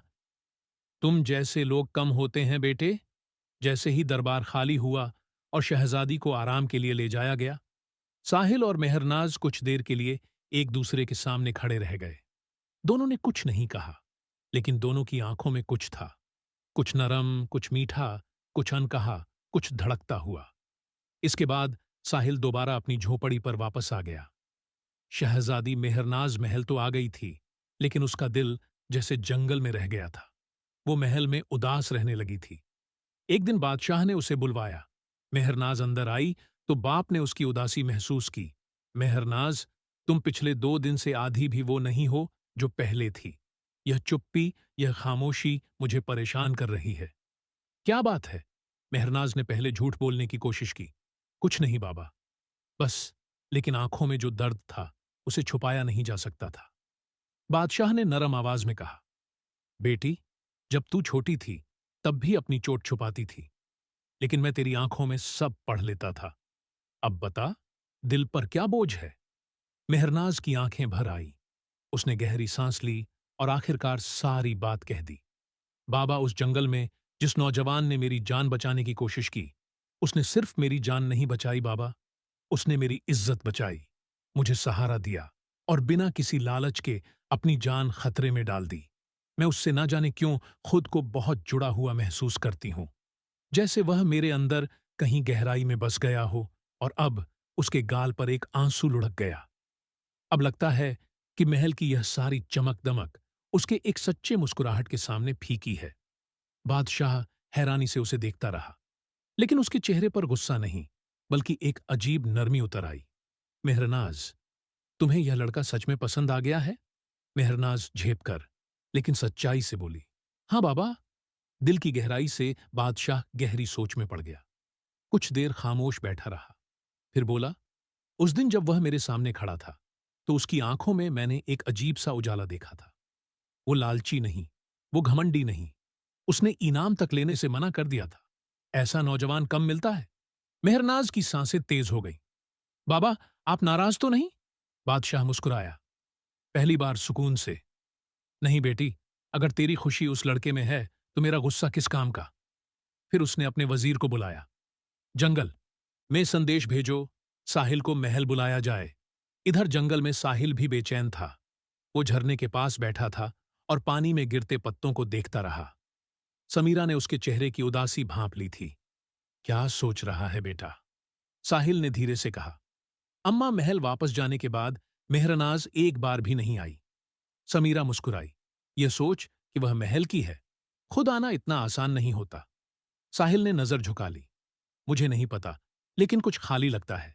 तुम जैसे लोग कम होते हैं बेटे। जैसे ही दरबार खाली हुआ और शहजादी को आराम के लिए ले जाया गया, साहिल और मेहरनाज कुछ देर के लिए एक दूसरे के सामने खड़े रह गए। दोनों ने कुछ नहीं कहा, लेकिन दोनों की आंखों में कुछ था, कुछ नरम, कुछ मीठा, कुछ अनकहा, कुछ धड़कता हुआ। इसके बाद साहिल दोबारा अपनी झोपड़ी पर वापस आ गया। शहजादी मेहरनाज महल तो आ गई थी, लेकिन उसका दिल जैसे जंगल में रह गया था। वो महल में उदास रहने लगी थी। एक दिन बादशाह ने उसे बुलवाया। मेहरनाज अंदर आई तो बाप ने उसकी उदासी महसूस की। मेहरनाज, तुम पिछले 2 दिन से आधी भी वो नहीं हो जो पहले थी। यह चुप्पी, यह खामोशी मुझे परेशान कर रही है। क्या बात है? मेहरनाज ने पहले झूठ बोलने की कोशिश की। कुछ नहीं बाबा, बस, लेकिन आंखों में जो दर्द था उसे छुपाया नहीं जा सकता था। बादशाह ने नरम आवाज में कहा, बेटी, जब तू छोटी थी तब भी अपनी चोट छुपाती थी, लेकिन मैं तेरी आंखों में सब पढ़ लेता था। अब बता, दिल पर क्या बोझ है? मेहरनाज की आंखें भर आई। उसने गहरी सांस ली और आखिरकार सारी बात कह दी। बाबा, उस जंगल में जिस नौजवान ने मेरी जान बचाने की कोशिश की, उसने सिर्फ मेरी जान नहीं बचाई बाबा, उसने मेरी इज्जत बचाई, मुझे सहारा दिया और बिना किसी लालच के अपनी जान खतरे में डाल दी। मैं उससे ना जाने क्यों खुद को बहुत जुड़ा हुआ महसूस करती हूं, जैसे वह मेरे अंदर कहीं गहराई में बस गया हो और अब उसके गाल पर एक आंसू लुढ़क गया। अब लगता है कि महल की यह सारी चमक दमक उसके एक सच्चे मुस्कुराहट के सामने फीकी है। बादशाह हैरानी से उसे देखता रहा, लेकिन उसके चेहरे पर गुस्सा नहीं, बल्कि एक अजीब नरमी उतर आई। मेहरनाज, तुम्हें यह लड़का सच में पसंद आ गया है? मेहरनाज झेप कर, लेकिन सच्चाई से बोली, हाँ बाबा। दिल की गहराई से बादशाह गहरी सोच में पड़ गया। कुछ देर खामोश बैठा रहा, फिर बोला, उस दिन जब वह मेरे सामने खड़ा था तो उसकी आंखों में मैंने एक अजीब सा उजाला देखा था। वो लालची नहीं, वो घमंडी नहीं, उसने इनाम तक लेने से मना कर दिया था। ऐसा नौजवान कम मिलता है। मेहरनाज की सांसें तेज हो गई। बाबा, आप नाराज तो नहीं? बादशाह मुस्कुराया, पहली बार सुकून से। नहीं बेटी, अगर तेरी खुशी उस लड़के में है तो मेरा गुस्सा किस काम का? फिर उसने अपने वजीर को बुलाया। जंगल में संदेश भेजो, साहिल को महल बुलाया जाए। इधर जंगल में साहिल भी बेचैन था। वो झरने के पास बैठा था और पानी में गिरते पत्तों को देखता रहा। समीरा ने उसके चेहरे की उदासी भांप ली थी। क्या सोच रहा है बेटा? साहिल ने धीरे से कहा। अम्मा, महल वापस जाने के बाद मेहरनाज एक बार भी नहीं आई। समीरा मुस्कुराई, यह सोच कि वह महल की है। खुद आना इतना आसान नहीं होता। साहिल ने नजर झुका ली। मुझे नहीं पता, लेकिन कुछ खाली लगता है।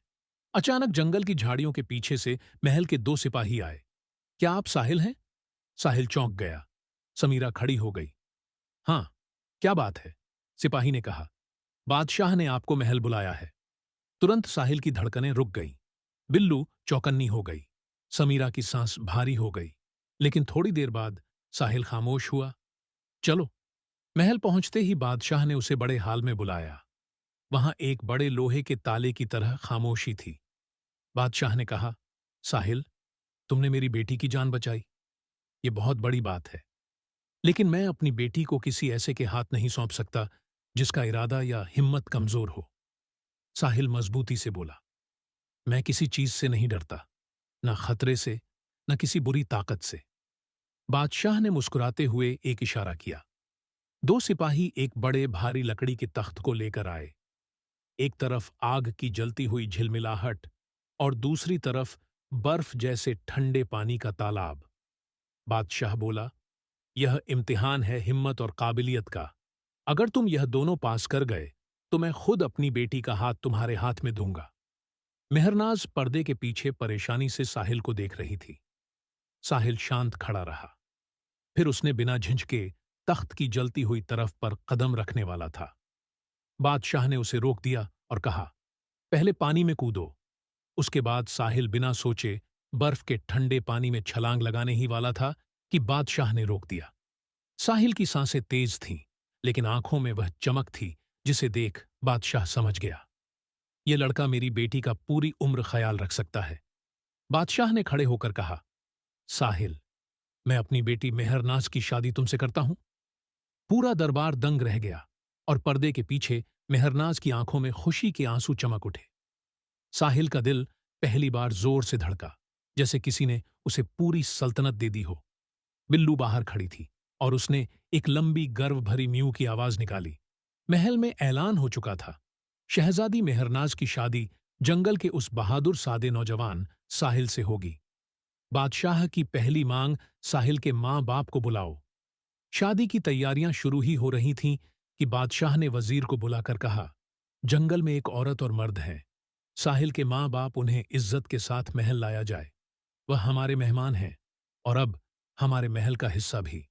अचानक जंगल की झाड़ियों के पीछे से महल के 2 सिपाही आए। क्या आप साहिल हैं? साहिल चौंक गया। समीरा खड़ी हो गई। हां, क्या बात है? सिपाही ने कहा। बादशाह ने आपको महल बुलाया है। तुरंत साहिल की धड़कनें रुक गईं। बिल्लू चौकन्नी हो गई। समीरा की सांस भारी हो गई। लेकिन थोड़ी देर बाद साहिल खामोश हुआ। चलो। महल पहुंचते ही बादशाह ने उसे बड़े हाल में बुलाया। वहां एक बड़े लोहे के ताले की तरह खामोशी थी। बादशाह ने कहा, साहिल, तुमने मेरी बेटी की जान बचाई। ये बहुत बड़ी बात है, लेकिन मैं अपनी बेटी को किसी ऐसे के हाथ नहीं सौंप सकता जिसका इरादा या हिम्मत कमजोर हो। साहिल मजबूती से बोला, मैं किसी चीज से नहीं डरता, न खतरे से, न किसी बुरी ताकत से। बादशाह ने मुस्कुराते हुए एक इशारा किया। 2 सिपाही एक बड़े भारी लकड़ी के तख्त को लेकर आए। एक तरफ आग की जलती हुई झिलमिलाहट और दूसरी तरफ बर्फ जैसे ठंडे पानी का तालाब। बादशाह बोला, यह इम्तिहान है हिम्मत और काबिलियत का। अगर तुम यह दोनों पास कर गए तो मैं खुद अपनी बेटी का हाथ तुम्हारे हाथ में दूंगा। मेहरनाज पर्दे के पीछे परेशानी से साहिल को देख रही थी। साहिल शांत खड़ा रहा। फिर उसने बिना झिझके तख्त की जलती हुई तरफ पर कदम रखने वाला था। बादशाह ने उसे रोक दिया और कहा, पहले पानी में कूदो। उसके बाद साहिल बिना सोचे बर्फ के ठंडे पानी में छलांग लगाने ही वाला था कि बादशाह ने रोक दिया। साहिल की सांसें तेज थीं, लेकिन आंखों में वह चमक थी जिसे देख बादशाह समझ गया, यह लड़का मेरी बेटी का पूरी उम्र ख्याल रख सकता है। बादशाह ने खड़े होकर कहा, साहिल, मैं अपनी बेटी मेहरनाज की शादी तुमसे करता हूं। पूरा दरबार दंग रह गया और पर्दे के पीछे मेहरनाज की आंखों में खुशी के आंसू चमक उठे। साहिल का दिल पहली बार जोर से धड़का, जैसे किसी ने उसे पूरी सल्तनत दे दी हो। बिल्लू बाहर खड़ी थी और उसने एक लंबी गर्व भरी म्यू की आवाज निकाली। महल में ऐलान हो चुका था, शहजादी मेहरनाज की शादी जंगल के उस बहादुर सादे नौजवान साहिल से होगी। बादशाह की पहली मांग साहिल के मां बाप को बुलाओ। शादी की तैयारियां शुरू ही हो रही थीं कि बादशाह ने वजीर को बुलाकर कहा, जंगल में एक औरत और मर्द हैं। साहिल के मां बाप उन्हें इज्जत के साथ महल लाया जाए। वह हमारे मेहमान हैं और अब हमारे महल का हिस्सा भी।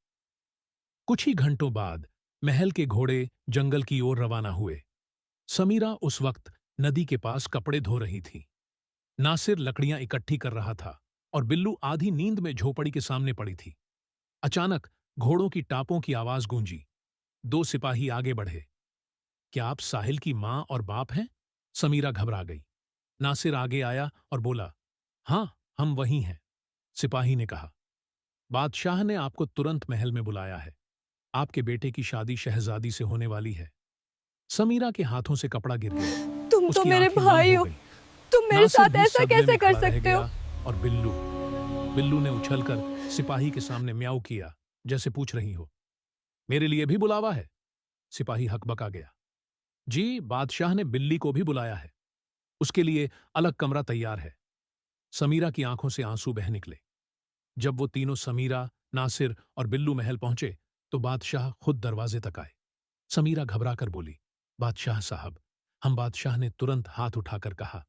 कुछ ही घंटों बाद महल के घोड़े जंगल की ओर रवाना हुए। समीरा उस वक्त नदी के पास कपड़े धो रही थी। नासिर लकड़ियां इकट्ठी कर रहा था और बिल्लू आधी नींद में झोपड़ी के सामने पड़ी थी। अचानक घोड़ों की टापों की आवाज गूंजी। 2 सिपाही आगे बढ़े। क्या आप साहिल की मां और बाप हैं? समीरा घबरा गई। नासिर आगे आया और बोला, हां, हम वही हैं। सिपाही ने कहा, बादशाह ने आपको तुरंत महल में बुलाया है। आपके बेटे की शादी शहजादी से होने वाली है। समीरा के हाथों से कपड़ा गिर गया। तुम तो उसकी मेरे आंखें नम भाई हो हो, गईं। तुम मेरे नासिर साथ भी ऐसा सदमे कैसे में कर खड़ा रह सकते हो? गया और बिल्लू ने उछलकर सिपाही के सामने म्याऊ किया, जैसे पूछ रही हो, मेरे लिए भी बुलावा है? सिपाही हकबका गया। जी, बादशाह ने बिल्ली को भी बुलाया है। उसके लिए अलग कमरा तैयार है। समीरा की आंखों से आंसू बह निकले। जब वो तीनों समीरा, नासिर और बिल्लू महल पहुंचे तो बादशाह खुद दरवाजे तक आए। समीरा घबराकर बोली, बादशाह साहब। हम बादशाह ने तुरंत हाथ उठाकर कहा,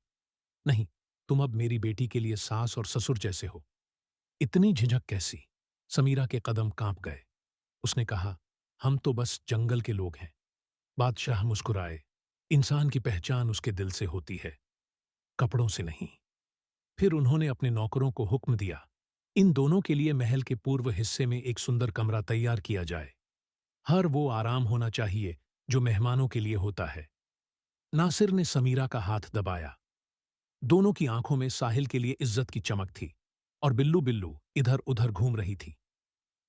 नहीं, तुम अब मेरी बेटी के लिए सास और ससुर जैसे हो। इतनी झिझक कैसी? समीरा के कदम कांप गए। उसने कहा, हम तो बस जंगल के लोग हैं। बादशाह मुस्कुराए। इंसान की पहचान उसके दिल से होती है, कपड़ों से नहीं। फिर उन्होंने अपने नौकरों को हुक्म दिया, इन दोनों के लिए महल के पूर्व हिस्से में एक सुंदर कमरा तैयार किया जाए। हर वो आराम होना चाहिए जो मेहमानों के लिए होता है। नासिर ने समीरा का हाथ दबाया। दोनों की आंखों में साहिल के लिए इज्जत की चमक थी और बिल्लू इधर उधर घूम रही थी,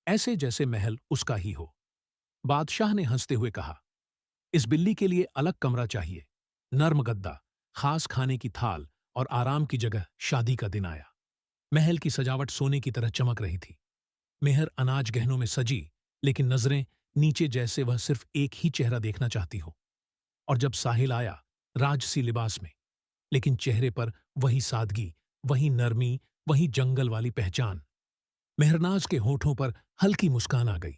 ऐसे जैसे महल उसका ही हो। बादशाह ने हंसते हुए कहा, इस बिल्ली के लिए अलग कमरा चाहिए, नर्म गद्दा, खास खाने की थाल और आराम की जगह। शादी का दिन आया। महल की सजावट सोने की तरह चमक रही थी। मेहर अनाज गहनों में सजी, लेकिन नजरें नीचे, जैसे वह सिर्फ एक ही चेहरा देखना चाहती हो। और जब साहिल आया, राजसी लिबास में, लेकिन चेहरे पर वही सादगी, वही नरमी, वही जंगल वाली पहचान। मेहरनाज के होठों पर हल्की मुस्कान आ गई।